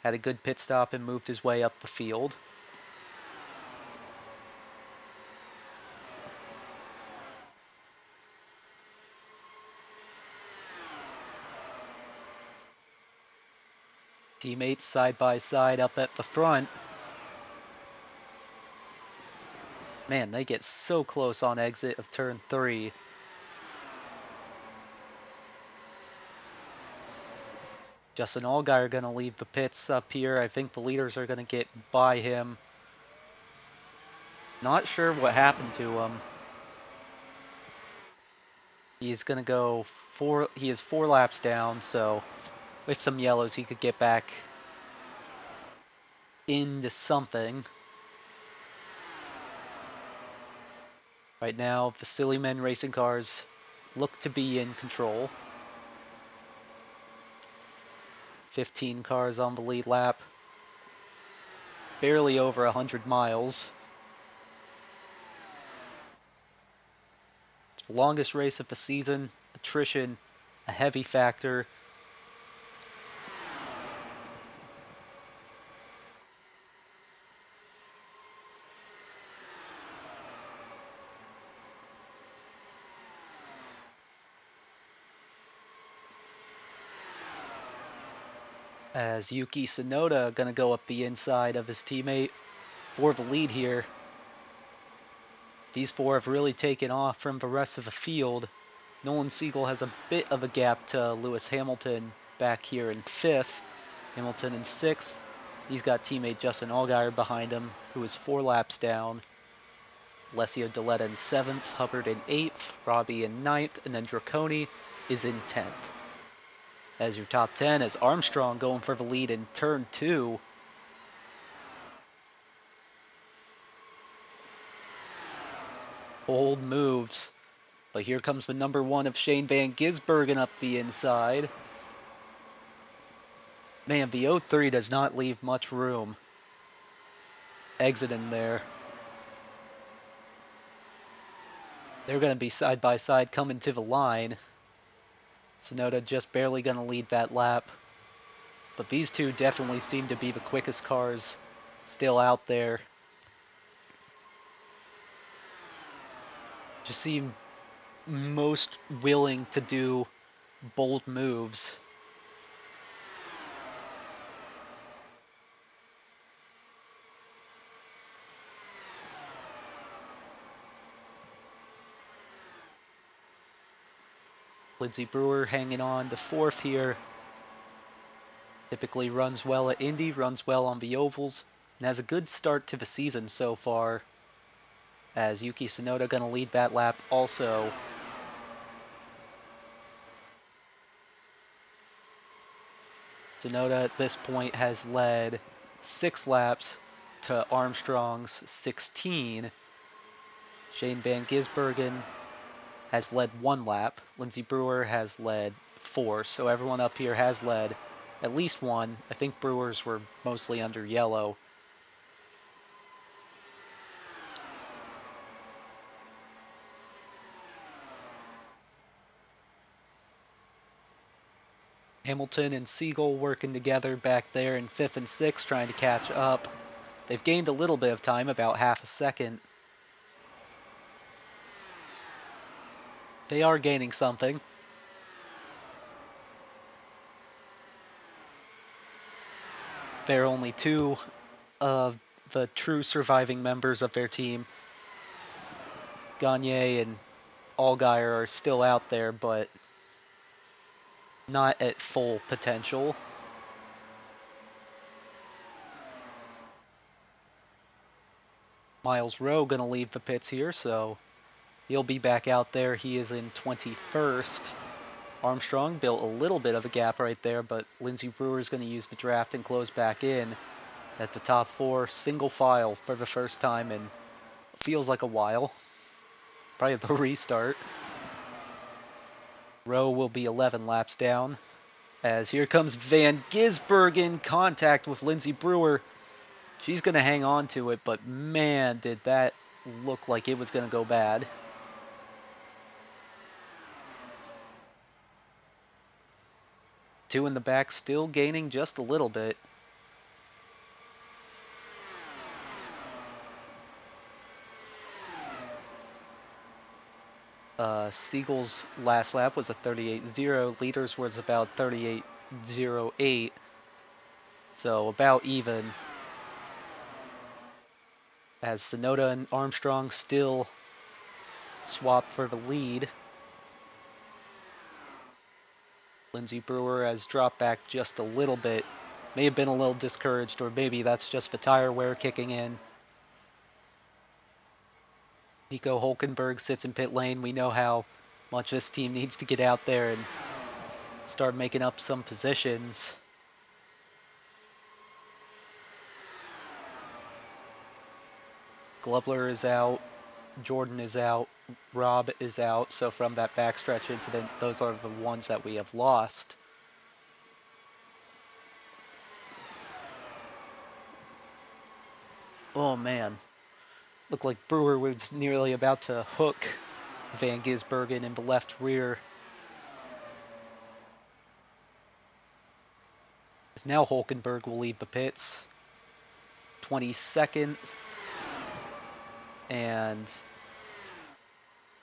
had a good pit stop and moved his way up the field. Teammates side by side up at the front. Man, they get so close on exit of turn 3. Justin Allgaier going to leave the pits up here. I think the leaders are going to get by him. Not sure what happened to him. He's going to go he is 4 laps down, so with some yellows he could get back into something. Right now, the Silly Men racing cars look to be in control. 15 cars on the lead lap. Barely over 100 miles. It's the longest race of the season. Attrition, a heavy factor. As Yuki Tsunoda gonna go up the inside of his teammate for the lead here. These 4 have really taken off from the rest of the field. Nolan Siegel has a bit of a gap to Lewis Hamilton back here in 5th. Hamilton in 6th. He's got teammate Justin Allgaier behind him, who is 4 laps down. Alessio Deletta in 7th, Hubbard in 8th, Robbie in 9th, and then Draconi is in 10th. As your top 10 is Armstrong going for the lead in turn 2. Bold moves. But here comes the number 1 of Shane Van Gisbergen up the inside. Man, the 03 does not leave much room. Exiting there. They're going to be side by side coming to the line. Tsunoda just barely going to lead that lap. But these two definitely seem to be the quickest cars still out there. Just seem most willing to do bold moves. Lindsey Brewer hanging on to 4th here. Typically runs well at Indy, runs well on the ovals, and has a good start to the season so far. As Yuki Tsunoda going to lead that lap also. Tsunoda at this point has led 6 laps to Armstrong's 16. Shane Van Gisbergen has led 1 lap. Lindsey Brewer has led 4. So everyone up here has led at least 1. I think Brewers were mostly under yellow. Hamilton and Siegel working together back there in 5th and 6th, trying to catch up. They've gained a little bit of time, about half a second. They are gaining something. They're only 2 of the true surviving members of their team. Gagne and Allgaier are still out there, but not at full potential. Miles Rowe going to leave the pits here, so he'll be back out there. He is in 21st. Armstrong built a little bit of a gap right there, but Lindsey Brewer is going to use the draft and close back in at the top 4, single file for the first time in feels like a while. Probably the restart. Rowe will be 11 laps down, as here comes Van Gisbergen, contact with Lindsey Brewer. She's going to hang on to it, but man, did that look like it was going to go bad. Two in the back, still gaining just a little bit. Siegel's last lap was a 38.0. Leaders was about 38.08. So about even. As Sonoda and Armstrong still swap for the lead. Lindsey Brewer has dropped back just a little bit. May have been a little discouraged, or maybe that's just the tire wear kicking in. Nico Hulkenberg sits in pit lane. We know how much this team needs to get out there and start making up some positions. Glubler is out. Jordan is out. Rob is out. So from that backstretch incident, those are the ones that we have lost. Oh man. Looked like Brewer was nearly about to hook Van Gisbergen in the left rear. As now Hulkenberg will leave the pits. 22nd. And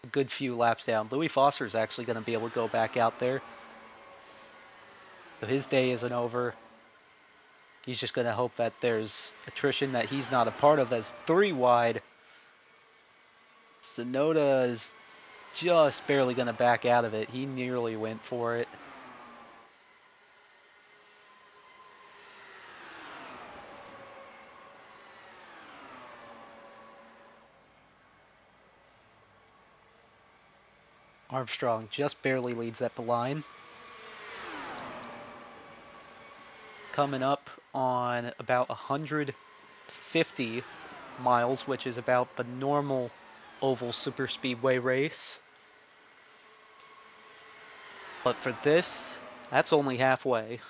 a good few laps down. Louis Foster is actually going to be able to go back out there. So his day isn't over. He's just going to hope that there's attrition that he's not a part of, as 3 wide. Sonoda is just barely going to back out of it. He nearly went for it. Armstrong just barely leads at the line. Coming up on about 150 miles, which is about the normal oval super speedway race. But for this, that's only halfway.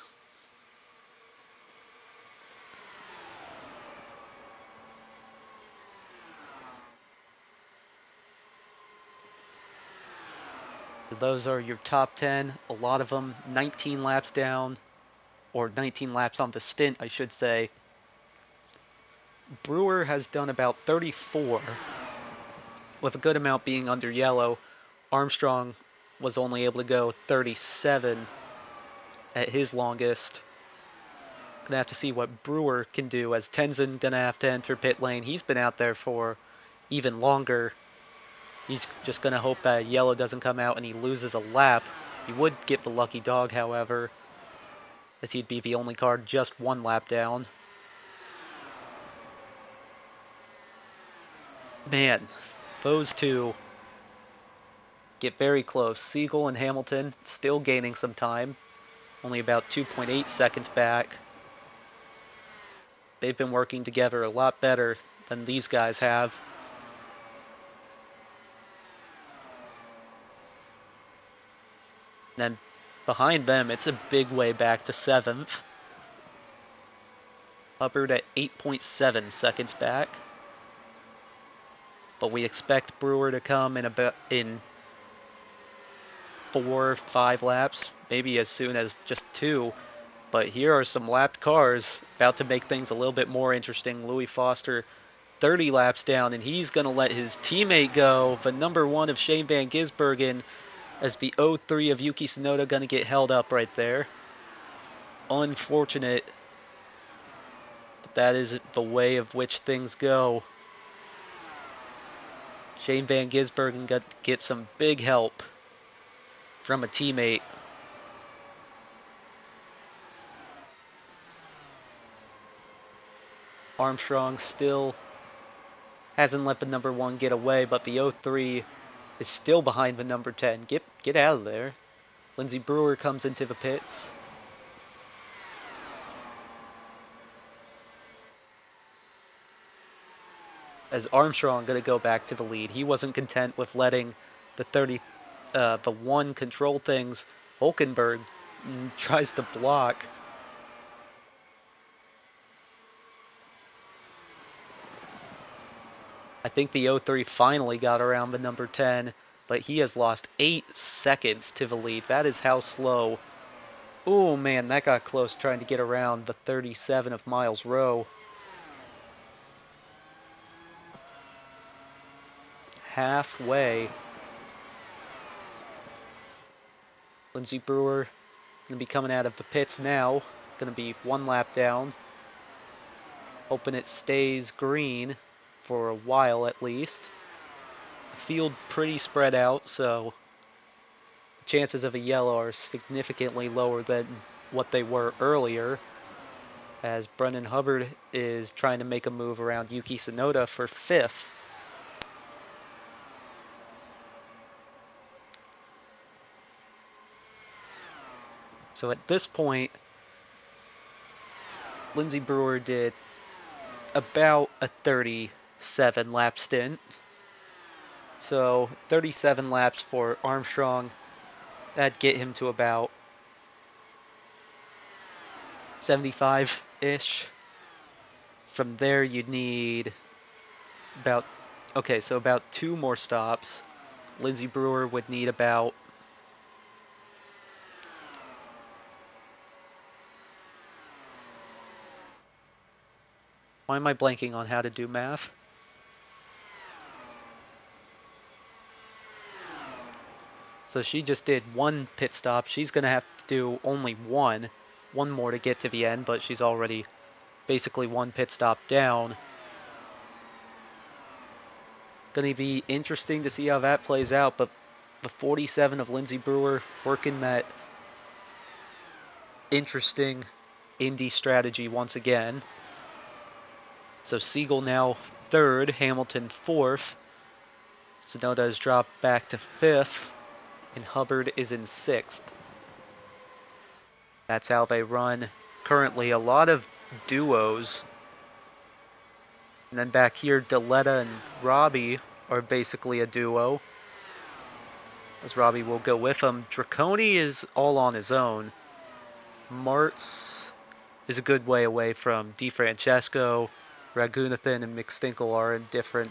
Those are your top 10. A lot of them 19 laps down, or 19 laps on the stint, I should say. Brewer has done about 34, with a good amount being under yellow. Armstrong was only able to go 37 at his longest. Gonna have to see what Brewer can do, as Tenzin gonna have to enter pit lane. He's been out there for even longer. He's just gonna hope that yellow doesn't come out and he loses a lap. He would get the lucky dog, however, as he'd be the only car just 1 lap down. Man, those two get very close. Siegel and Hamilton still gaining some time. Only about 2.8 seconds back. They've been working together a lot better than these guys have. And then behind them, it's a big way back to 7th. Hubbard at 8.7 seconds back. But we expect Brewer to come in 4, 5 laps, maybe as soon as just 2. But here are some lapped cars about to make things a little bit more interesting. Louis Foster 30 laps down, and he's going to let his teammate go. The number 1 of Shane Van Gisbergen, as the 03 of Yuki Tsunoda going to get held up right there. Unfortunate, but that is the way of which things go. Shane Van Gisbergen got get some big help from a teammate. Armstrong still hasn't let the number 1 get away, but the 03 is still behind the number 10. Get out of there. Lindsey Brewer comes into the pits. As Armstrong going to go back to the lead. He wasn't content with letting the 1 control things. Hulkenberg tries to block. I think the 03 finally got around the number 10, but he has lost 8 seconds to the lead. That is how slow. Oh man, that got close trying to get around the 37 of Miles Rowe. Halfway. Lindsey Brewer going to be coming out of the pits now. Going to be 1 lap down. Hoping it stays green for a while at least. The field pretty spread out, so the chances of a yellow are significantly lower than what they were earlier, as Brendan Hubbard is trying to make a move around Yuki Tsunoda for 5th. So at this point, Lindsey Brewer did about a 37 lap stint. So 37 laps for Armstrong, that'd get him to about 75-ish. From there you'd need about 2 more stops. Lindsey Brewer would need about why am I blanking on how to do math? So she just did 1 pit stop. She's going to have to do only one more to get to the end, but she's already basically 1 pit stop down. Going to be interesting to see how that plays out, but the 47 of Lindsey Brewer working that interesting Indy strategy once again. So Siegel now 3rd, Hamilton 4th. Tsunoda has dropped back to 5th, and Hubbard is in 6th. That's how they run currently. A lot of duos. And then back here, Deletta and Robbie are basically a duo, as Robbie will go with him. Draconi is all on his own. Martz is a good way away from DeFrancesco. Raghunathan and McStinkle are in different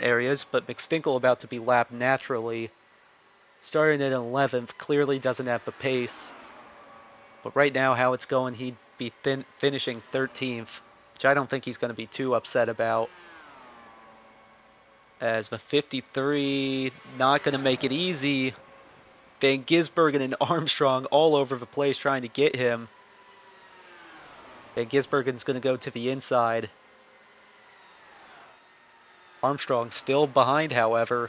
areas, but McStinkle about to be lapped naturally. Starting at 11th, clearly doesn't have the pace. But right now, how it's going, he'd be finishing 13th, which I don't think he's going to be too upset about. As the 53, not going to make it easy. Van Gisbergen and Armstrong all over the place trying to get him. Van Gisbergen's going to go to the inside. Armstrong still behind, however.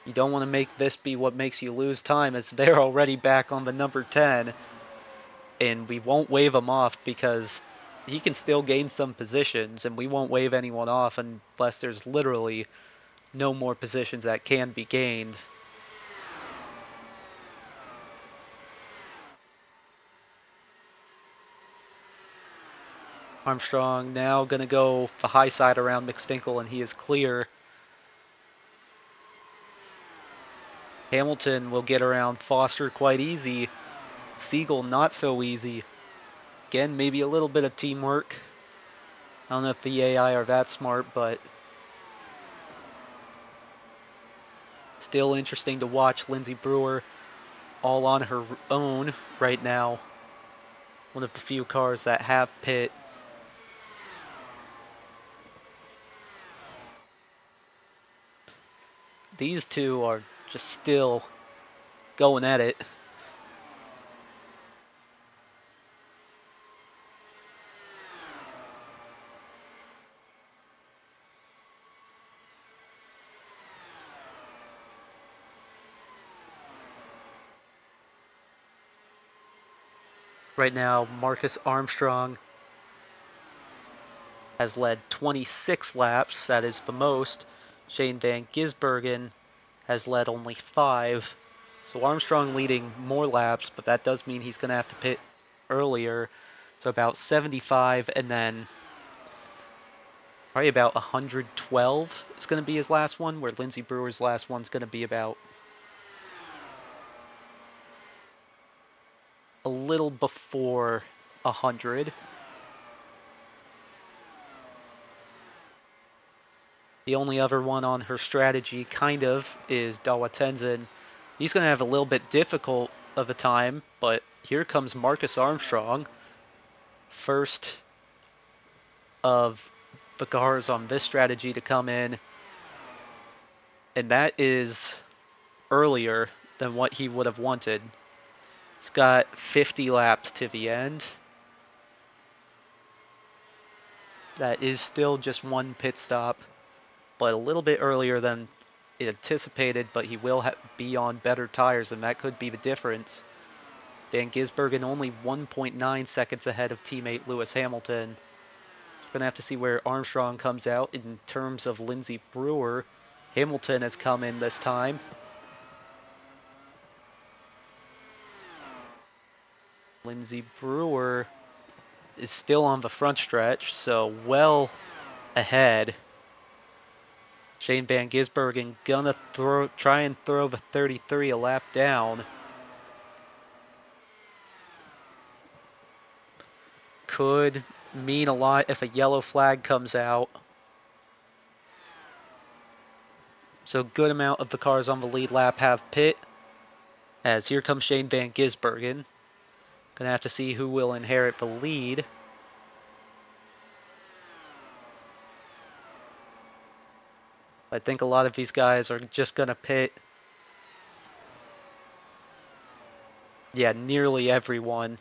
You don't want to make this be what makes you lose time, as they're already back on the number 10. And we won't wave him off because he can still gain some positions, and we won't wave anyone off unless there's literally no more positions that can be gained. Armstrong now going to go the high side around McStinkle, and he is clear. Hamilton will get around Foster quite easy. Siegel not so easy. Again, maybe a little bit of teamwork. I don't know if the AI are that smart, but still interesting to watch Lindsey Brewer all on her own right now. One of the few cars that have pit. These two are just still going at it. Right now, Marcus Armstrong has led 26 laps. That is the most. Shane Van Gisbergen has led only 5. So Armstrong leading more laps, but that does mean he's going to have to pit earlier. So about 75, and then probably about 112 is going to be his last one, where Lindsey Brewer's last one's going to be about a little before 100. The only other one on her strategy, kind of, is Dawa Tenzin. He's going to have a little bit difficult of a time, but here comes Marcus Armstrong, first of the cars on this strategy to come in, and that is earlier than what he would have wanted. He's got 50 laps to the end. That is still just one pit stop, but a little bit earlier than anticipated, but he will be on better tires, and that could be the difference. Van Gisbergen only 1.9 seconds ahead of teammate Lewis Hamilton. We're going to have to see where Armstrong comes out in terms of Lindsey Brewer. Hamilton has come in this time. Lindsey Brewer is still on the front stretch, so well ahead. Shane Van Gisbergen gonna try and throw the 33 a lap down. Could mean a lot if a yellow flag comes out. So good amount of the cars on the lead lap have pit. As here comes Shane Van Gisbergen. Gonna have to see who will inherit the lead. I think a lot of these guys are just gonna pit. Yeah, nearly everyone.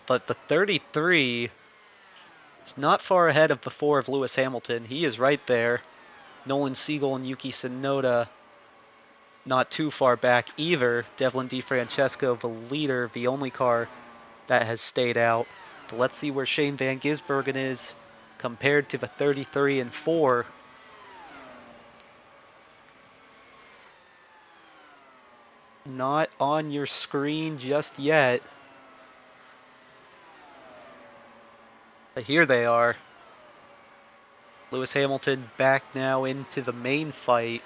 But the 33 is not far ahead of the 4 of Lewis Hamilton. He is right there. Nolan Siegel and Yuki Tsunoda not too far back either. Devlin DeFrancesco, the leader, the only car that has stayed out. But let's see where Shane Van Gisbergen is compared to the 33 and 4. Not on your screen just yet. But here they are. Lewis Hamilton back now into the main fight.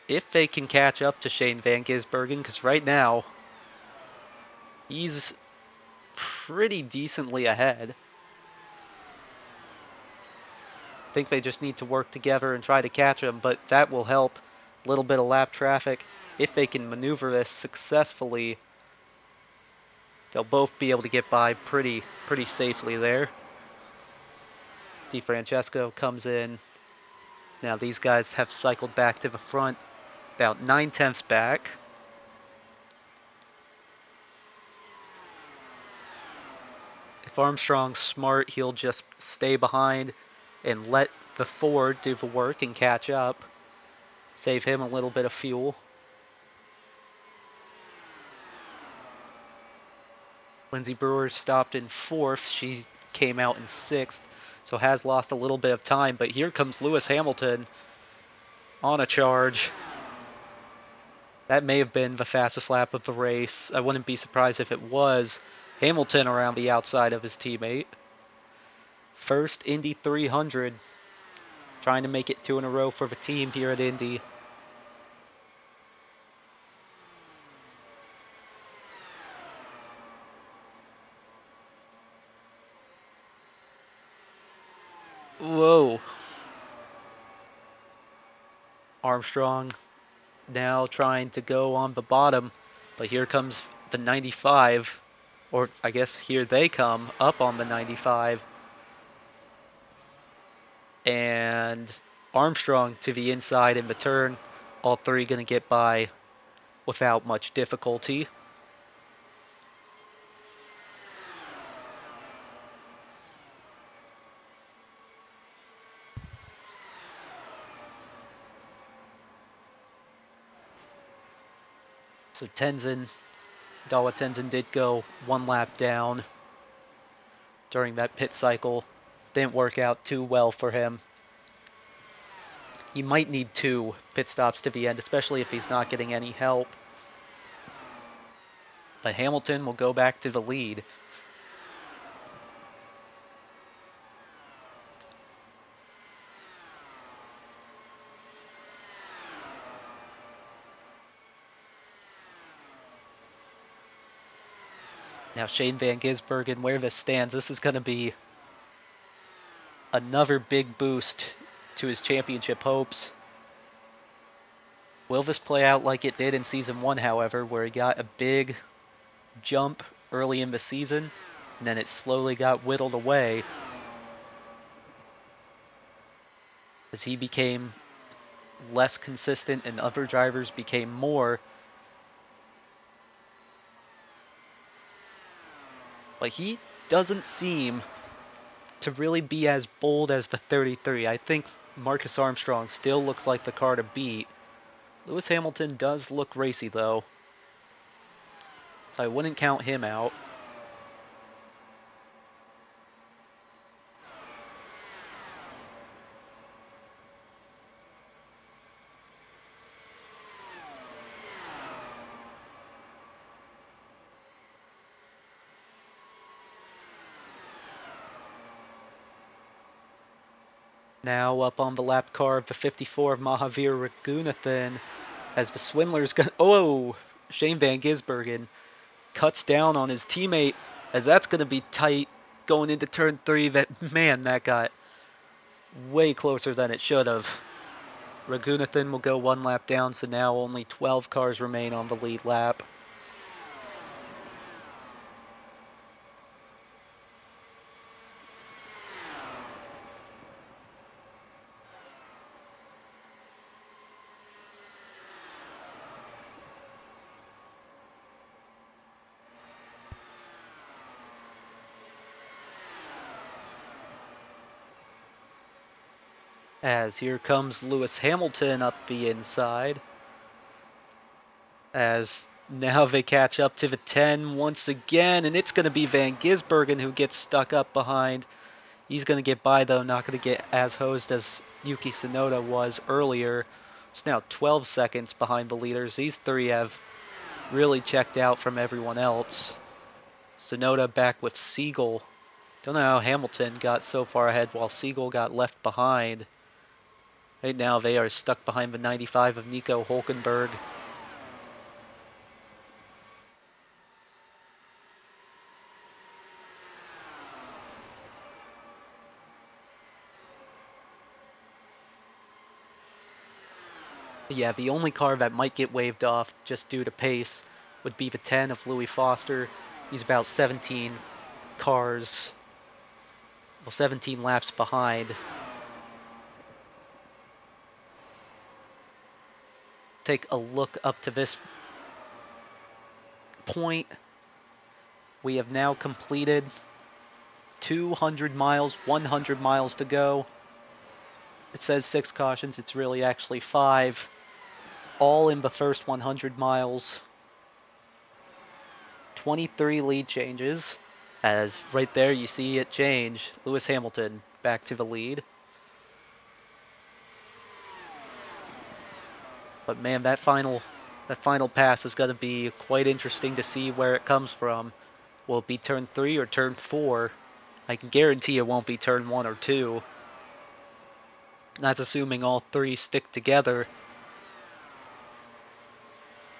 If they can catch up to Shane Van Gisbergen, because right now he's pretty decently ahead. I think they just need to work together and try to catch him, but that will help. A little bit of lap traffic. If they can maneuver this successfully, they'll both be able to get by pretty safely there. DeFrancesco comes in. Now these guys have cycled back to the front, about 9/10 back. If Armstrong's smart, he'll just stay behind and let the Ford do the work and catch up. Save him a little bit of fuel. Lindsey Brewer stopped in 4th. She came out in 6th, so has lost a little bit of time. But here comes Lewis Hamilton on a charge. That may have been the fastest lap of the race. I wouldn't be surprised if it was. Hamilton around the outside of his teammate. First Indy 300. Trying to make it 2 in a row for the team here at Indy. Whoa. Armstrong now trying to go on the bottom, but here comes the 95, or I guess here they come up on the 95, and Armstrong to the inside in the turn. All three going to get by without much difficulty. So Tenzin did go one lap down during that pit cycle. Didn't work out too well for him. He might need 2 pit stops to the end, especially if he's not getting any help. But Hamilton will go back to the lead. Now Shane Van Gisbergen, where this stands, this is going to be another big boost to his championship hopes. Will this play out like it did in Season 1, however, where he got a big jump early in the season, and then it slowly got whittled away as he became less consistent and other drivers became more. But he doesn't seem to really be as bold as the 33. I think Marcus Armstrong still looks like the car to beat. Lewis Hamilton does look racy though, so I wouldn't count him out. Now up on the lap car of the 54 of Mahavir Raghunathan as the Swindler's gonna... Oh! Shane Van Gisbergen cuts down on his teammate as that's going to be tight going into turn 3. That got way closer than it should have. Raghunathan will go 1 lap down, so now only 12 cars remain on the lead lap. As here comes Lewis Hamilton up the inside. As now they catch up to the 10 once again, and it's going to be Van Gisbergen who gets stuck up behind. He's going to get by, though, not going to get as hosed as Yuki Tsunoda was earlier. It's now 12 seconds behind the leaders. These 3 have really checked out from everyone else. Tsunoda back with Siegel. Don't know how Hamilton got so far ahead while Siegel got left behind. Right now they are stuck behind the 95 of Nico Hulkenberg. Yeah, the only car that might get waved off just due to pace would be the 10 of Louis Foster. He's about 17 cars, well, 17 laps behind. Take a look up to this point. We have now completed 200 miles, 100 miles to go. It says 6 cautions, it's really actually 5. All in the first 100 miles. 23 lead changes. As right there you see it change. Lewis Hamilton back to the lead. But man, that final pass is going to be quite interesting to see where it comes from. Will it be turn 3 or turn 4? I can guarantee it won't be turn 1 or 2. That's assuming all 3 stick together.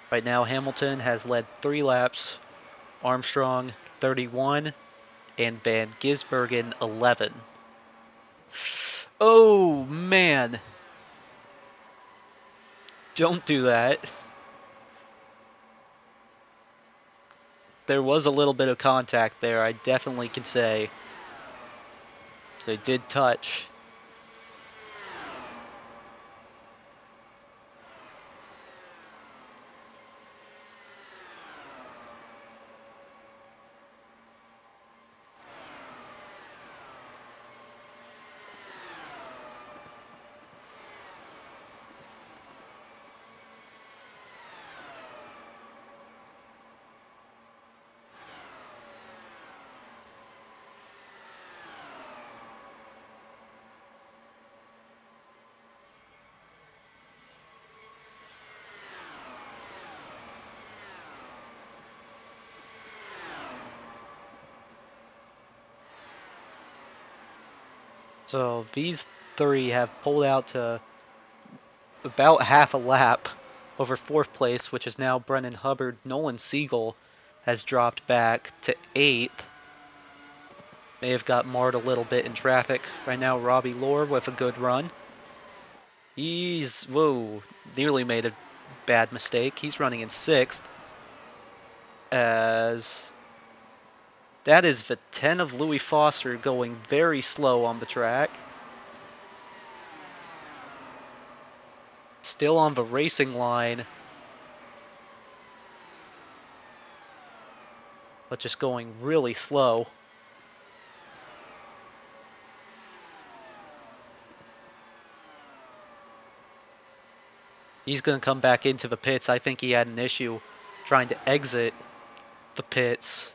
Right now Hamilton has led 3 laps, Armstrong 31, and Van Gisbergen 11. Oh man! Don't do that. There was a little bit of contact there, I definitely could say. They did touch. So these three have pulled out to about half a lap over fourth place, which is now Brennan Hubbard. Nolan Siegel has dropped back to eighth. May have got marred a little bit in traffic. Right now, Robbie Lohr with a good run. Whoa, nearly made a bad mistake. He's running in sixth. As that is the 10 of Louis Foster going very slow on the track. Still on the racing line, but just going really slow. He's going to come back into the pits. I think he had an issue trying to exit the pits.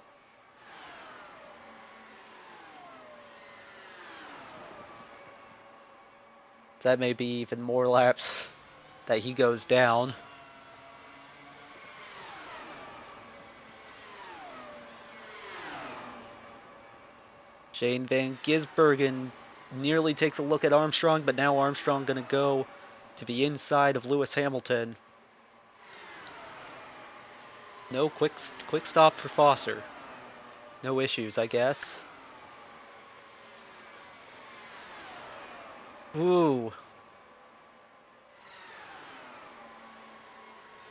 That may be even more laps that he goes down. Shane Van Gisbergen nearly takes a look at Armstrong, but now Armstrong going to go to the inside of Lewis Hamilton. No quick stop for Foster. No issues, I guess. Ooh.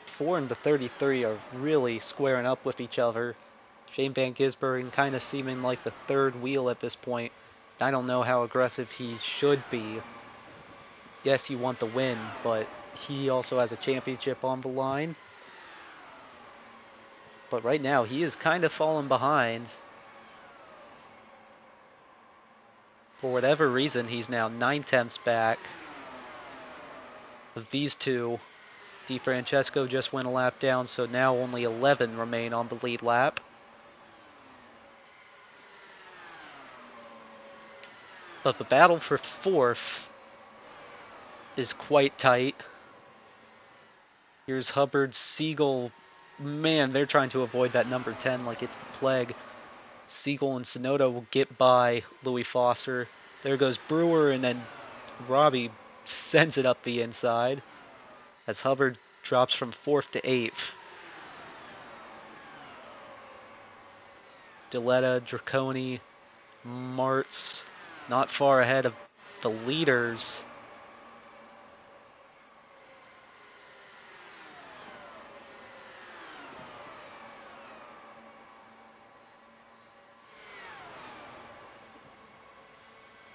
4 and the 33 are really squaring up with each other. Shane Van Gisbergen kind of seeming like the third wheel at this point. I don't know how aggressive he should be. Yes, you want the win, but he also has a championship on the line. But right now, he is kind of falling behind. For whatever reason, he's now 9/10 back of these two. DeFrancesco just went a lap down, so now only 11 remain on the lead lap. But the battle for fourth is quite tight. Here's Hubbard, Siegel. Man, they're trying to avoid that number 10 like it's the plague. Siegel and Sonoda will get by Louis Foster. There goes Brewer, and then Robbie sends it up the inside as Hubbard drops from 4th to 8th. Diletta, Draconi, Martz not far ahead of the leaders.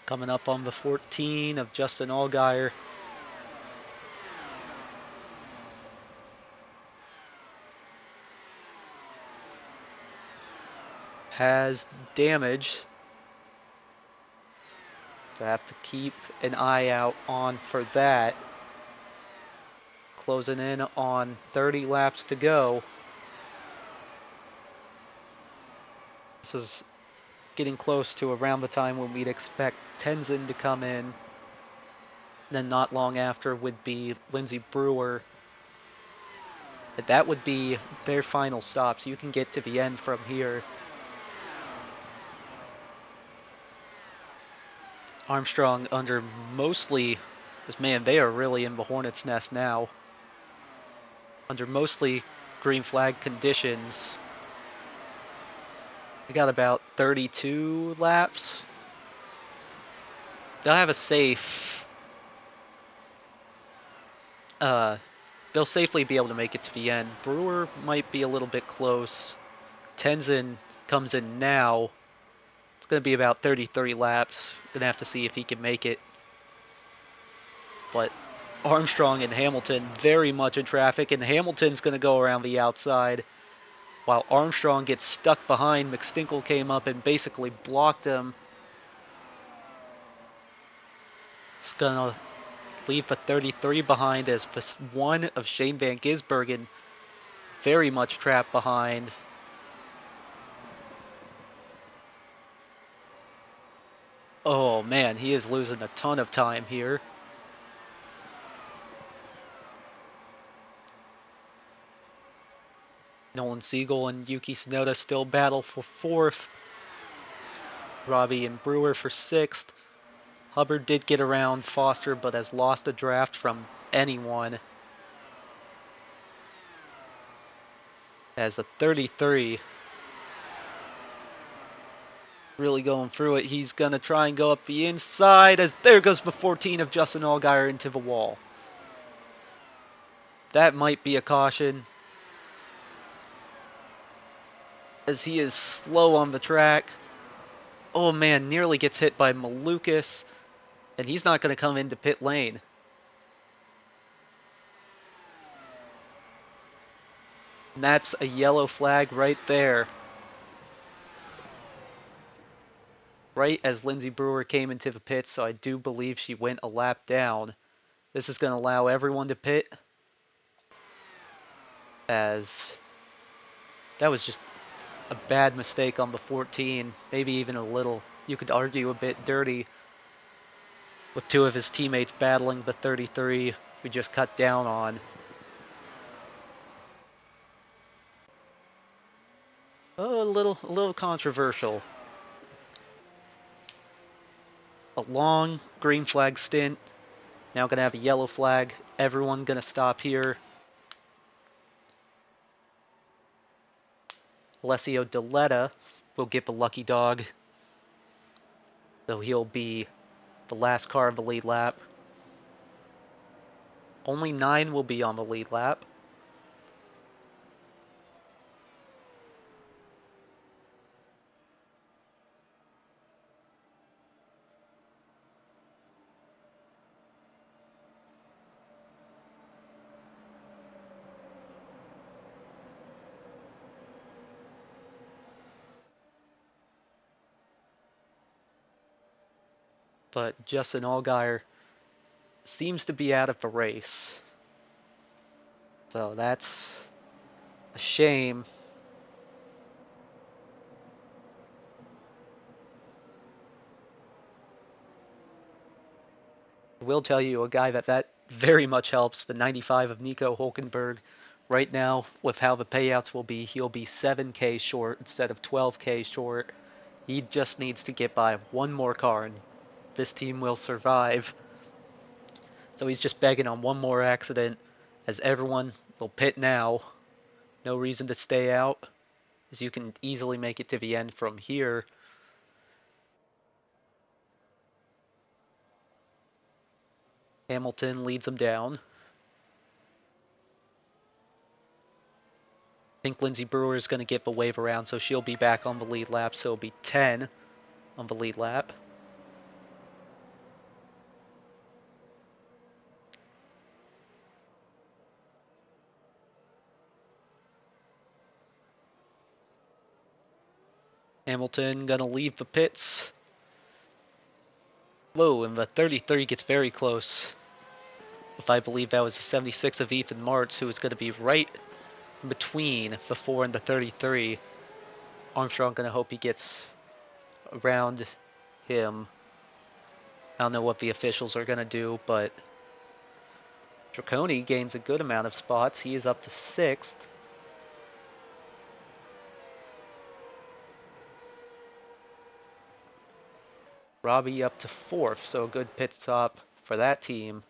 Coming up on the 14 of Justin Allgaier. Has damage. So I have to keep an eye out on for that. Closing in on 30 laps to go. This is getting close to around the time when we'd expect Tenzin to come in. Then not long after would be Lindsey Brewer. But that would be their final stop, so you can get to the end from here. Armstrong under mostly, man, they are really in the hornet's nest now. Under mostly green flag conditions. They got about 32 laps. They'll have a safe. They'll safely be able to make it to the end. Brewer might be a little bit close. Tenzin comes in now. It's going to be about 33 laps. Going to have to see if he can make it. But Armstrong and Hamilton very much in traffic, and Hamilton's going to go around the outside. While Armstrong gets stuck behind, McStinkle came up and basically blocked him. It's going to leave the 33 behind as the one of Shane Van Gisbergen very much trapped behind. Oh man, he is losing a ton of time here. Nolan Siegel and Yuki Tsunoda still battle for 4th. Robbie and Brewer for 6th. Hubbard did get around Foster, but has lost a draft from anyone. As a 33. Really going through it. He's going to try and go up the inside as there goes the 14 of Justin Allgaier into the wall. That might be a caution, as he is slow on the track. Oh man, nearly gets hit by Malukas, and he's not going to come into pit lane. And that's a yellow flag right there. Right as Lindsey Brewer came into the pit, so I do believe she went a lap down. This is going to allow everyone to pit, as that was just a bad mistake on the 14, maybe even a little, you could argue, a bit dirty, with two of his teammates battling the 33 we just cut down on. Oh, a little controversial. A long green flag stint. Now gonna have a yellow flag. Everyone gonna stop here. Alessio Deletta will get the lucky dog, so he'll be the last car of the lead lap. Only 9 will be on the lead lap. But Justin Allgaier seems to be out of the race. So that's a shame. I will tell you a guy that very much helps, the 95 of Nico Hulkenberg. Right now, with how the payouts will be, he'll be 7K short instead of 12K short. He just needs to get by one more car, and this team will survive. So he's just begging on one more accident, as everyone will pit now. No reason to stay out, as you can easily make it to the end from here. Hamilton leads him down. I think Lindsey Brewer is going to get the wave around, so she'll be back on the lead lap, so it'll be 10 on the lead lap. Hamilton going to leave the pits. Whoa, and the 33 gets very close. If I believe that was the 76 of Ethan Martz, who is going to be right in between the 4 and the 33. Armstrong going to hope he gets around him. I don't know what the officials are going to do, but Draconi gains a good amount of spots. He is up to 6th. Robbie up to 4th, so a good pit stop for that team.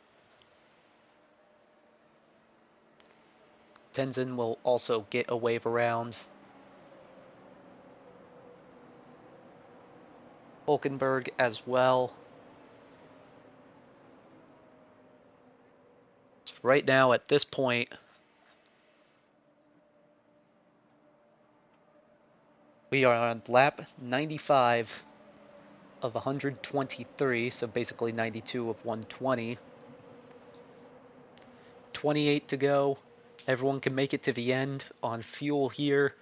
Tenzin will also get a wave around. Hulkenberg as well. So right now, at this point, we are on lap 95 of 123, so basically 92 of 120. 28 to go. Everyone can make it to the end on fuel here.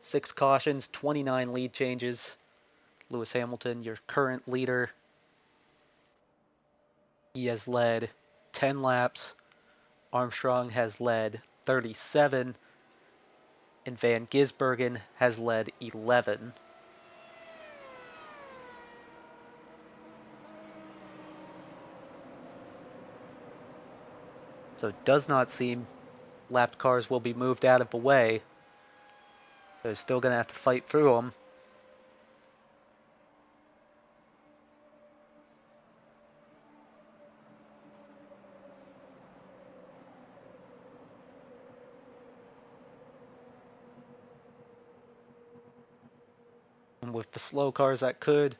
6 cautions, 29 lead changes. Lewis Hamilton, your current leader. He has led 10 laps. Armstrong has led 37. And Van Gisbergen has led 11. So it does not seem lapped cars will be moved out of the way. So they're still going to have to fight through them. And with the slow cars, that could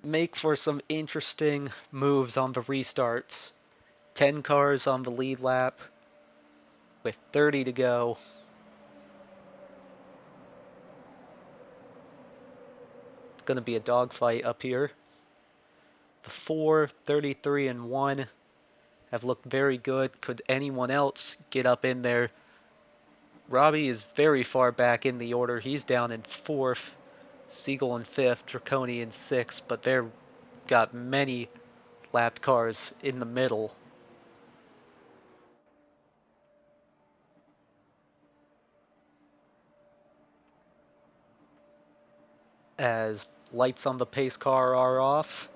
make for some interesting moves on the restarts. 10 cars on the lead lap with 30 to go. It's going to be a dogfight up here. The 4, 33, and 1 have looked very good. Could anyone else get up in there? Robbie is very far back in the order. He's down in 4th, Siegel in 5th, Draconi in 6th, but they've got many lapped cars in the middle. As lights on the pace car are off,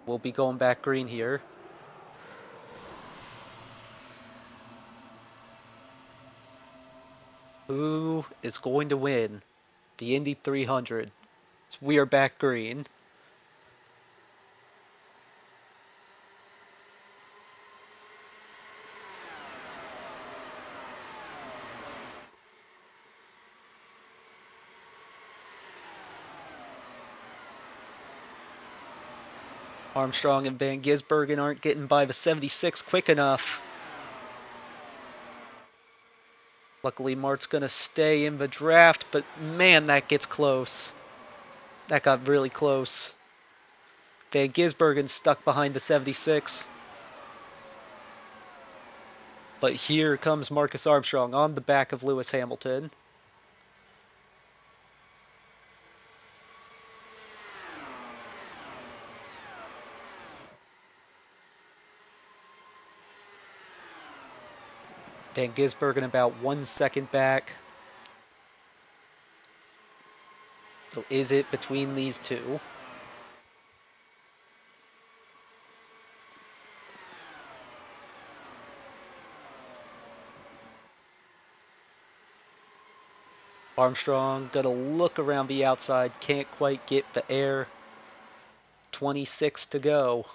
we'll be going back green here. Who is going to win the Indy 300? We are back green. Armstrong and Van Gisbergen aren't getting by the 76 quick enough. Luckily, Mart's going to stay in the draft, but man, that gets close. That got really close. Van Gisbergen stuck behind the 76. But here comes Marcus Armstrong on the back of Lewis Hamilton. Van Gisbergen about 1 second back. So is it between these two? Armstrong gonna look around the outside, can't quite get the air. 26 to go.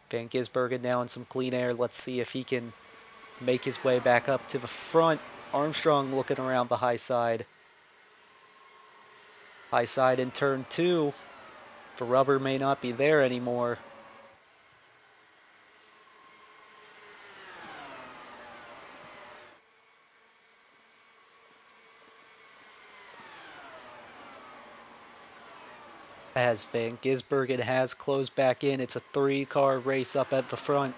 Van Gisbergen now in some clean air. Let's see if he can make his way back up to the front. Armstrong looking around the high side. High side in turn 2. The rubber may not be there anymore. As Van Gisbergen has closed back in, it's a 3-car race up at the front.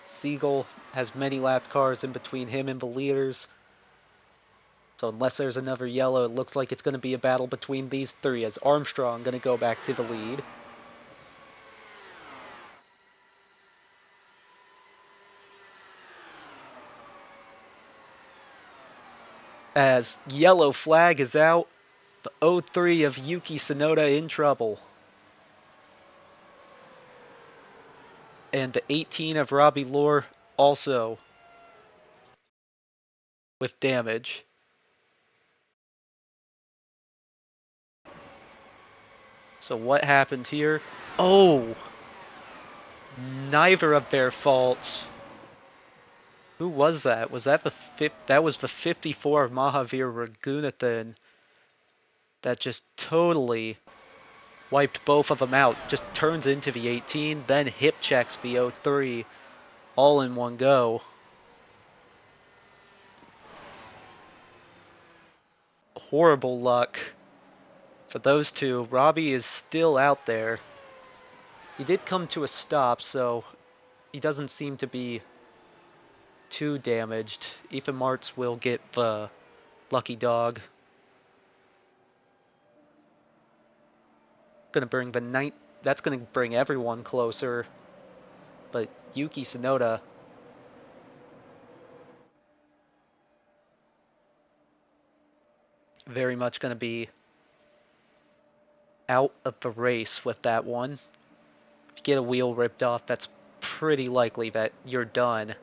Siegel has many lapped cars in between him and the leaders. So unless there's another yellow, it looks like it's going to be a battle between these 3 as Armstrong going to go back to the lead. As yellow flag is out, the 03 of Yuki Tsunoda in trouble. And the 18 of Robbie Lohr also with damage. So what happened here? Oh! Neither of their faults. Who was that? Was that that was the 54 of Mahavir Raghunathan that just totally wiped both of them out. Just turns into the 18, then hip checks the 03 all in one go. Horrible luck for those two. Robbie is still out there. He did come to a stop, so he doesn't seem to be too damaged. Ethan Martz will get the lucky dog. Gonna bring the ninth. That's gonna bring everyone closer. But Yuki Tsunoda very much gonna be out of the race with that one. If you get a wheel ripped off, that's pretty likely that you're done.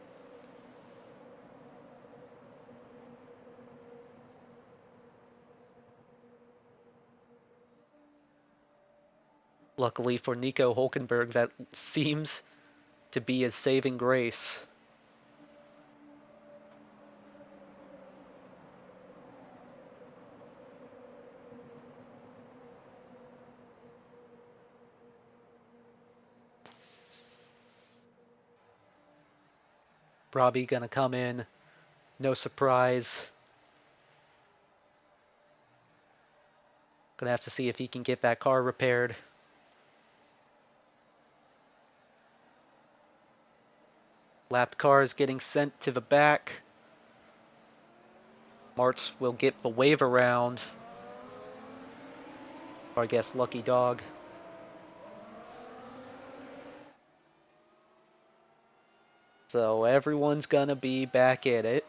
Luckily for Nico Hulkenberg, that seems to be his saving grace. Robbie gonna come in, no surprise. Gonna have to see if he can get that car repaired. Lapped cars getting sent to the back. Martz will get the wave around. Or I guess lucky dog. So everyone's gonna be back at it.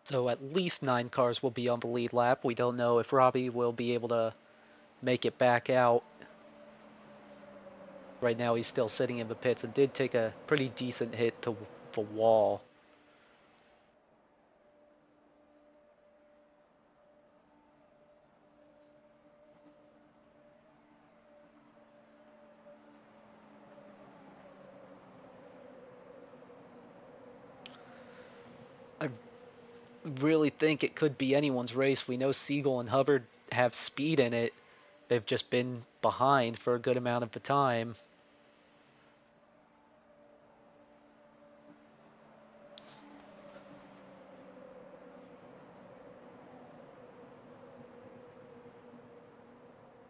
So at least 9 cars will be on the lead lap. We don't know if Robbie will be able to make it back out. Right now he's still sitting in the pits and did take a pretty decent hit to the wall. I really think it could be anyone's race. We know Siegel and Hubbard have speed in it. They've just been behind for a good amount of the time.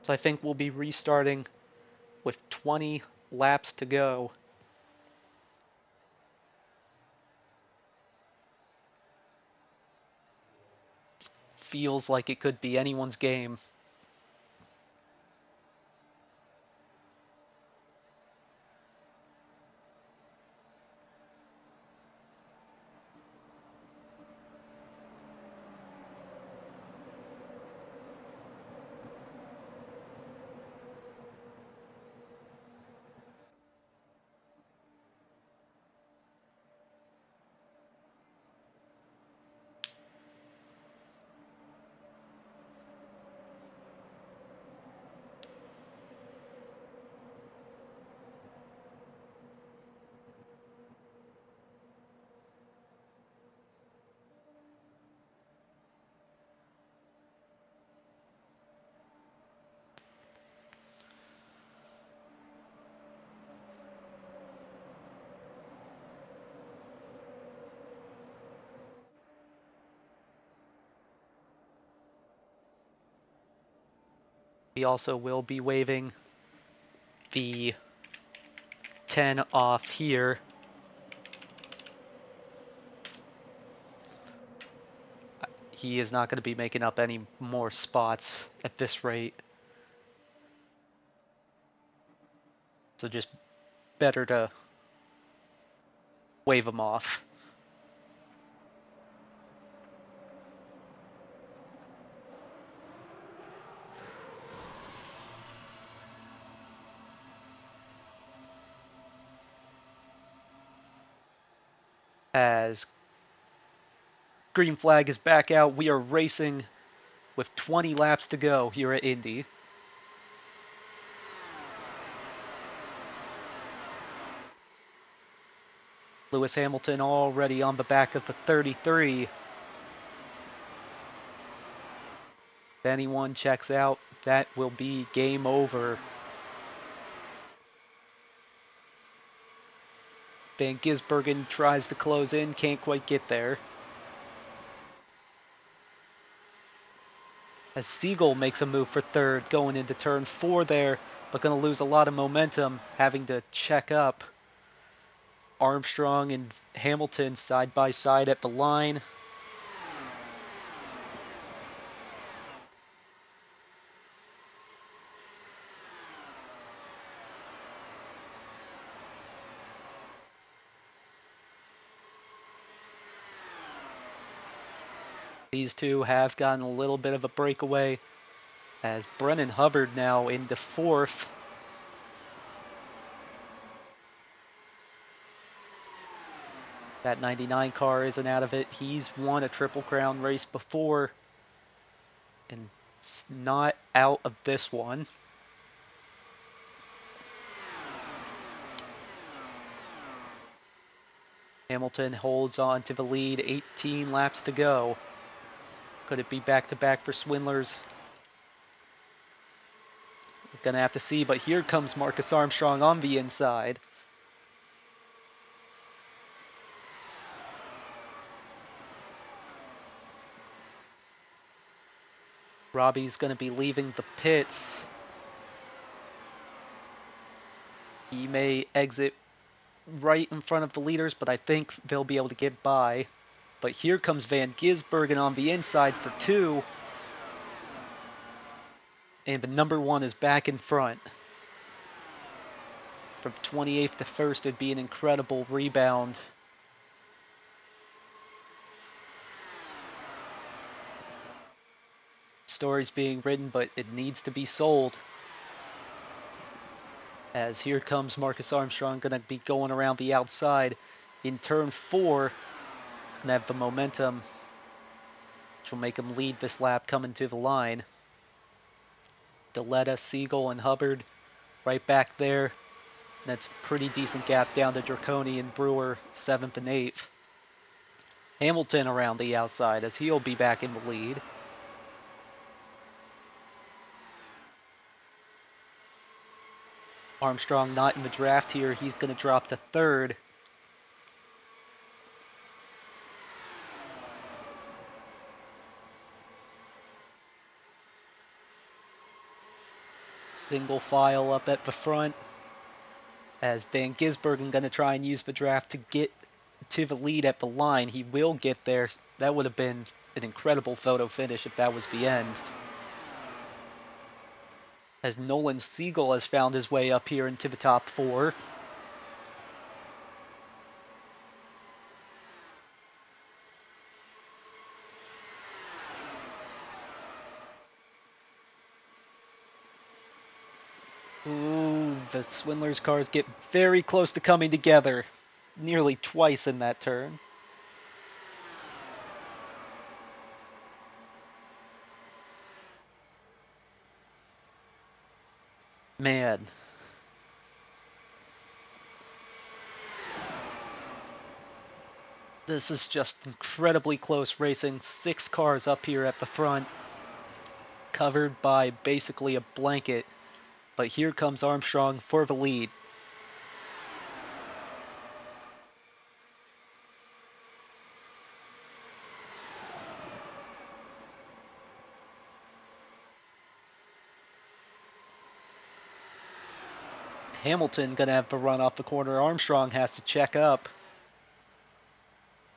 So I think we'll be restarting with 20 laps to go. Feels like it could be anyone's game. We also will be waving the 10 off here. He is not going to be making up any more spots at this rate. So just better to wave him off. As green flag is back out, we are racing with 20 laps to go here at Indy. Lewis Hamilton already on the back of the 33. If anyone checks out, that will be game over. Van Gisbergen tries to close in, can't quite get there. As Siegel makes a move for third, going into turn 4 there, but going to lose a lot of momentum, having to check up. Armstrong and Hamilton side by side at the line. These two have gotten a little bit of a breakaway, as Brennan Hubbard now into fourth. That 99 car isn't out of it. He's won a Triple Crown race before, and it's not out of this one. Hamilton holds on to the lead, 18 laps to go. Could it be back-to-back for Swindlers? We're going to have to see, but here comes Marcus Armstrong on the inside. Robbie's going to be leaving the pits. He may exit right in front of the leaders, but I think they'll be able to get by. But here comes Van Gisbergen on the inside for 2. And the number 1 is back in front. From 28th to 1st, it'd be an incredible rebound. Story's being written, but it needs to be sold. As here comes Marcus Armstrong, going to be going around the outside in turn 4. Going to have the momentum, which will make him lead this lap coming to the line. Deletta, Siegel, and Hubbard right back there. That's a pretty decent gap down to Draconi and Brewer, 7th and 8th. Hamilton around the outside as he'll be back in the lead. Armstrong not in the draft here. He's going to drop to 3rd. Single file up at the front. As Van Gisbergen going to try and use the draft to get to the lead at the line. He will get there. That would have been an incredible photo finish if that was the end. As Nolan Siegel has found his way up here into the top 4. Ooh, the Swindlers cars get very close to coming together. Nearly twice in that turn. Man. This is just incredibly close racing. 6 cars up here at the front, covered by basically a blanket. But here comes Armstrong for the lead. Hamilton gonna have to run off the corner. Armstrong has to check up.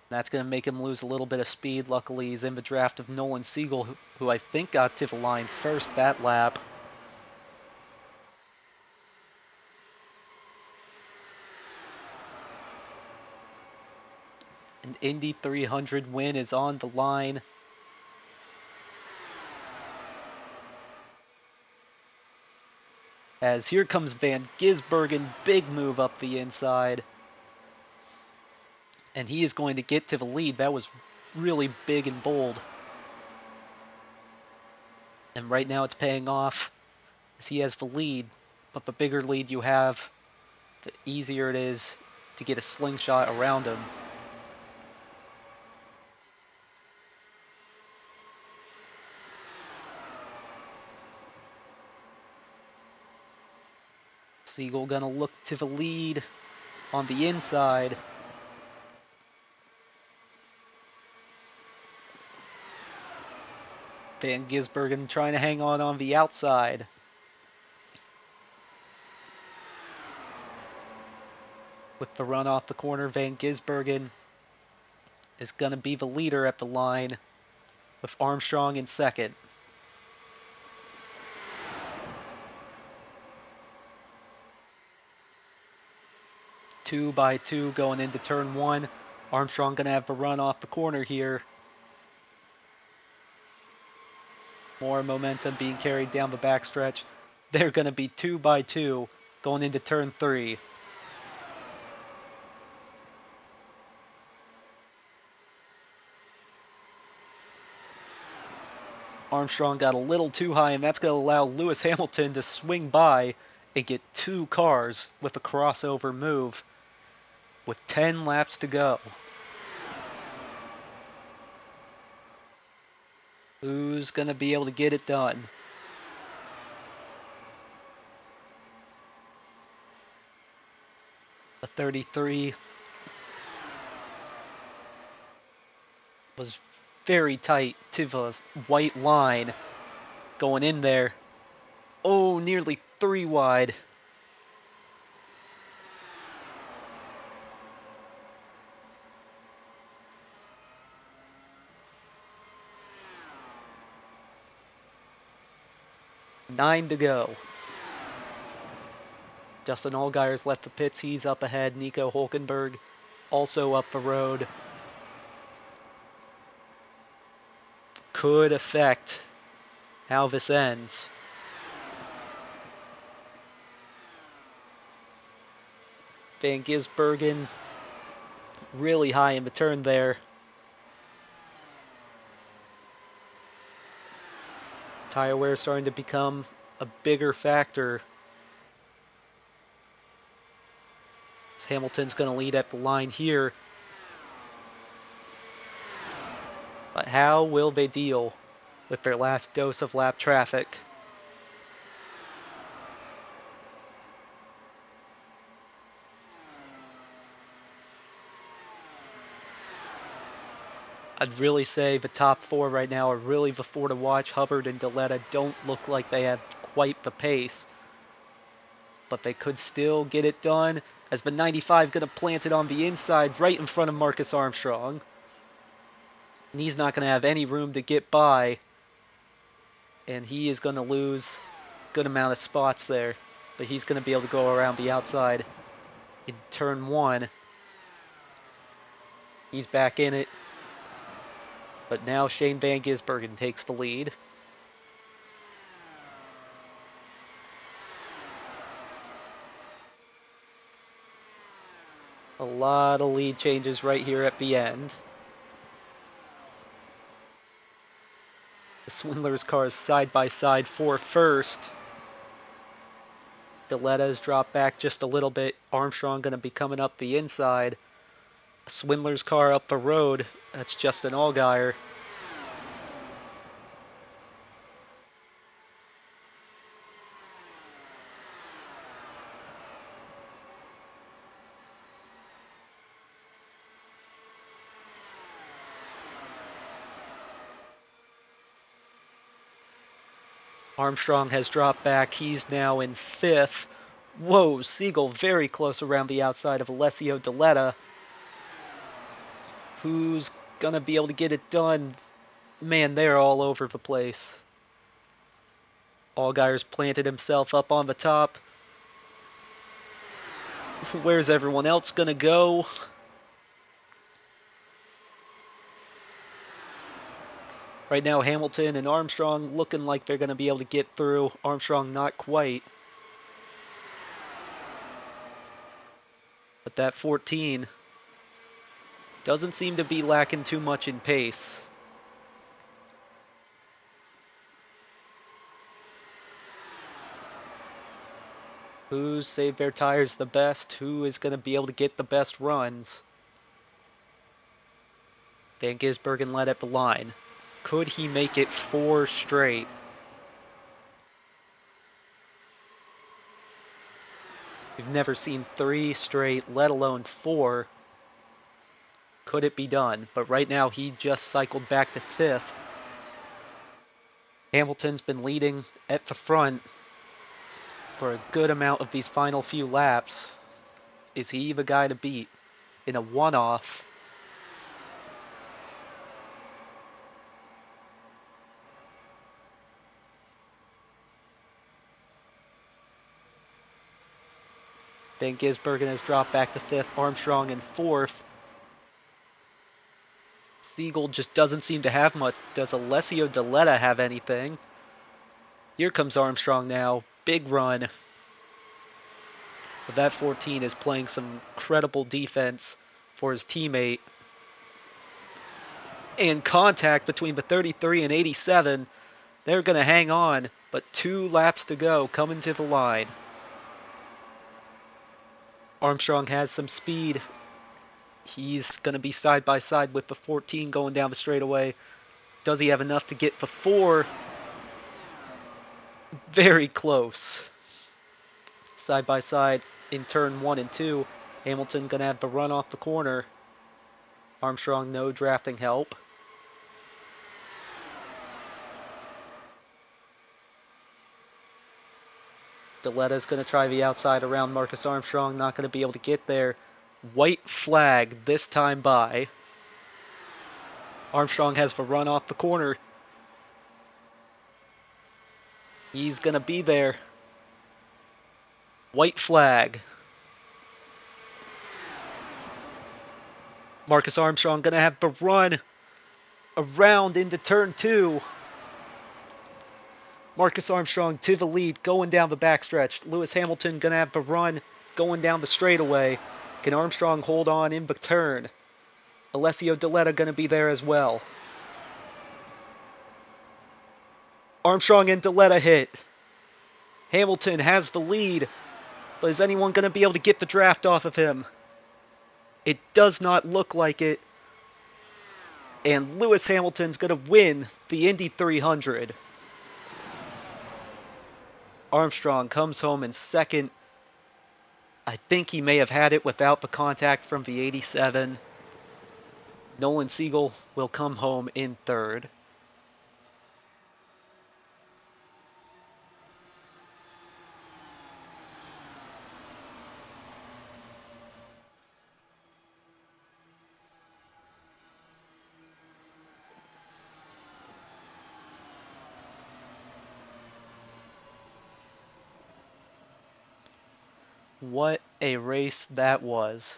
That's gonna make him lose a little bit of speed. Luckily, he's in the draft of Nolan Siegel, who I think got to the line first that lap. An Indy 300 win is on the line. As here comes Van Gisbergen, big move up the inside. And he is going to get to the lead. That was really big and bold. And right now it's paying off as he has the lead. But the bigger lead you have, the easier it is to get a slingshot around him. Siegel gonna look to the lead on the inside. Van Gisbergen trying to hang on the outside. With the run off the corner, Van Gisbergen is going to be the leader at the line with Armstrong in second. Two by two going into turn 1. Armstrong going to have the run off the corner here. More momentum being carried down the backstretch. They're going to be 2 by 2 going into turn 3. Armstrong got a little too high, and that's going to allow Lewis Hamilton to swing by and get 2 cars with a crossover move. with 10 laps to go. Who's going to be able to get it done? The 33 was very tight to the white line going in there. Oh, nearly 3 wide. Nine to go. Justin Allgaier's left the pits. He's up ahead. Nico Hulkenberg also up the road. Could affect how this ends. Van Gisbergen really high in the turn there. Tire wear starting to become a bigger factor. As Hamilton's going to lead at the line here. But how will they deal with their last dose of lap traffic? I'd really say the top 4 right now are really the 4 to watch. Hubbard and Deletta don't look like they have quite the pace, but they could still get it done, as the 95 going to plant it on the inside right in front of Marcus Armstrong. And he's not going to have any room to get by, and he is going to lose a good amount of spots there, but he's going to be able to go around the outside in turn 1. He's back in it. But now Shane Van Gisbergen takes the lead. A lot of lead changes right here at the end. The Swindlers cars side by side for first. Deletta's dropped back just a little bit. Armstrong going to be coming up the inside. A Swindlers car up the road. That's Justin Allgaier. Armstrong has dropped back. He's now in 5th. Whoa, Siegel very close around the outside of Alessio Deletta. Who's going to be able to get it done? Man, they're all over the place. Allgaier's planted himself up on the top. Where's everyone else going to go? Right now, Hamilton and Armstrong looking like they're going to be able to get through. Armstrong not quite. But that 14 doesn't seem to be lacking too much in pace. Who's saved their tires the best? Who is going to be able to get the best runs? Van Gisbergen led at the line. Could he make it 4 straight? We've never seen 3 straight, let alone 4. Could it be done? But right now he just cycled back to 5th. Hamilton's been leading at the front for a good amount of these final few laps. Is he the guy to beat in a one-off? Van Gisbergen has dropped back to 5th. Armstrong in 4th. Siegel just doesn't seem to have much. Does Alessio Deletta have anything? Here comes Armstrong now. Big run. But that 14 is playing some credible defense for his teammate. And contact between the 33 and 87. They're going to hang on, but 2 laps to go coming to the line. Armstrong has some speed He's going to be side by side with the 14 going down the straightaway. Does he have enough to get the 4? Very close. Side by side in turn 1 and 2. Hamilton going to have the run off the corner. Armstrong, no drafting help. Deleta's going to try the outside around Marcus Armstrong. Not going to be able to get there. White flag this time by. Armstrong has the run off the corner. He's going to be there. White flag. Marcus Armstrong going to have the run around into turn 2. Marcus Armstrong to the lead, going down the backstretch. Lewis Hamilton going to have the run going down the straightaway. Can Armstrong hold on in the turn? Alessio Deleta going to be there as well. Armstrong and Deleta hit. Hamilton has the lead, but is anyone going to be able to get the draft off of him? It does not look like it. And Lewis Hamilton's going to win the Indy 300. Armstrong comes home in second. I think he may have had it without the contact from the 87. Nolan Siegel will come home in third. What a race that was.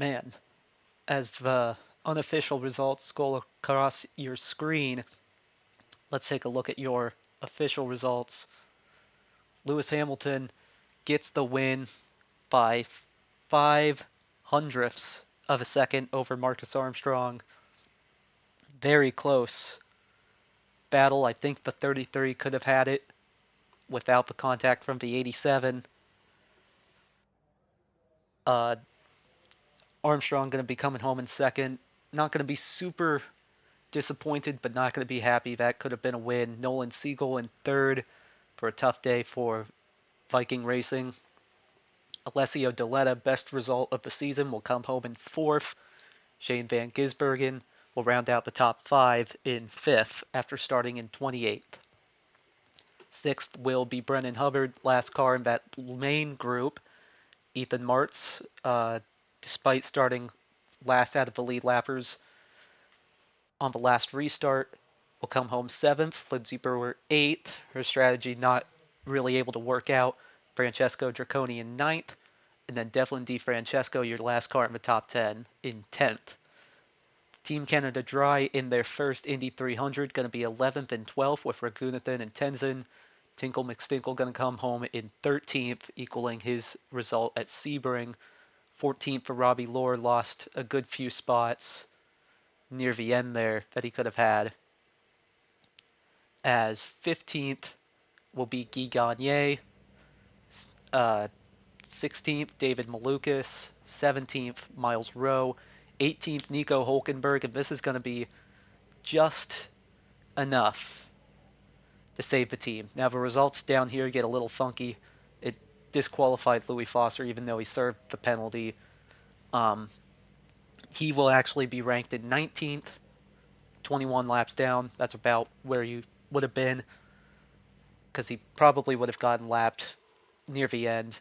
Man, as the unofficial results scroll across your screen, let's take a look at your official results. Lewis Hamilton gets the win by 5/100ths of a second over Marcus Armstrong. Very close battle. I think the 33 could have had it without the contact from the 87. Uh, Armstrong going to be coming home in second. Not going to be super disappointed, but not going to be happy. That could have been a win. Nolan Siegel in third for a tough day for Viking Racing. Alessio Deleta, best result of the season, will come home in fourth. Shane Van Gisbergen will round out the top 5 in fifth after starting in 28th. Sixth will be Brennan Hubbard, last car in that main group. Ethan Martz, despite starting last out of the lead lappers on the last restart, will come home 7th. Lindsey Brewer 8th. Her strategy not really able to work out. Francesco Draconi in 9th. And then Devlin DeFrancesco, your last car in the top 10, in 10th. Team Canada Dry in their first Indy 300, going to be 11th and 12th with Raghunathan and Tenzin. Tinkle McStinkle going to come home in 13th, equaling his result at Sebring. 14th for Robbie Lohr, lost a good few spots near the end there that he could have had. As 15th will be Guy Gagné. 16th, David Malukas. 17th, Miles Rowe. 18th, Nico Hulkenberg. And this is going to be just enough to save the team. Now, the results down here get a little funky. disqualified Louis Foster, even though he served the penalty. Um, he will actually be ranked in 19th, 21 laps down. That's about where you would have been, because he probably would have gotten lapped near the end.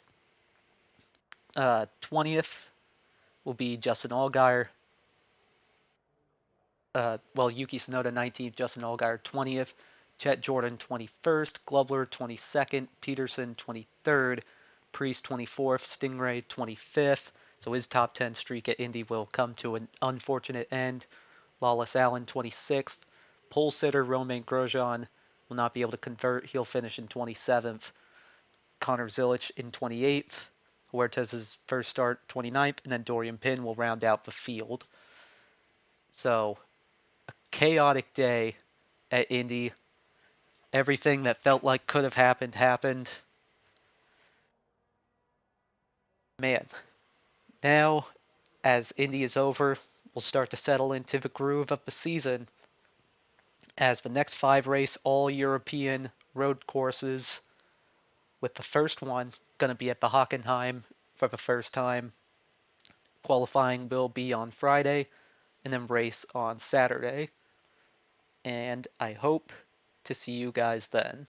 20th will be Justin Allgaier. Yuki Tsunoda 19th, Justin Allgaier 20th, Chet Jordan 21st, Glubler 22nd, Peterson 23rd, Priest 24th, Stingray 25th. So his top 10 streak at Indy will come to an unfortunate end. Lawless Allen 26th. Pole sitter Romain Grosjean will not be able to convert. He'll finish in 27th. Connor Zilich in 28th. Huertez's first start 29th, and then Dorian Pin will round out the field. So, a chaotic day at Indy. Everything that felt like could have happened happened. Man, now as Indy is over, we'll start to settle into the groove of the season as the next 5 race all European road courses, with the first one going to be at the Hockenheim for the first time. Qualifying will be on Friday and then race on Saturday. And I hope to see you guys then.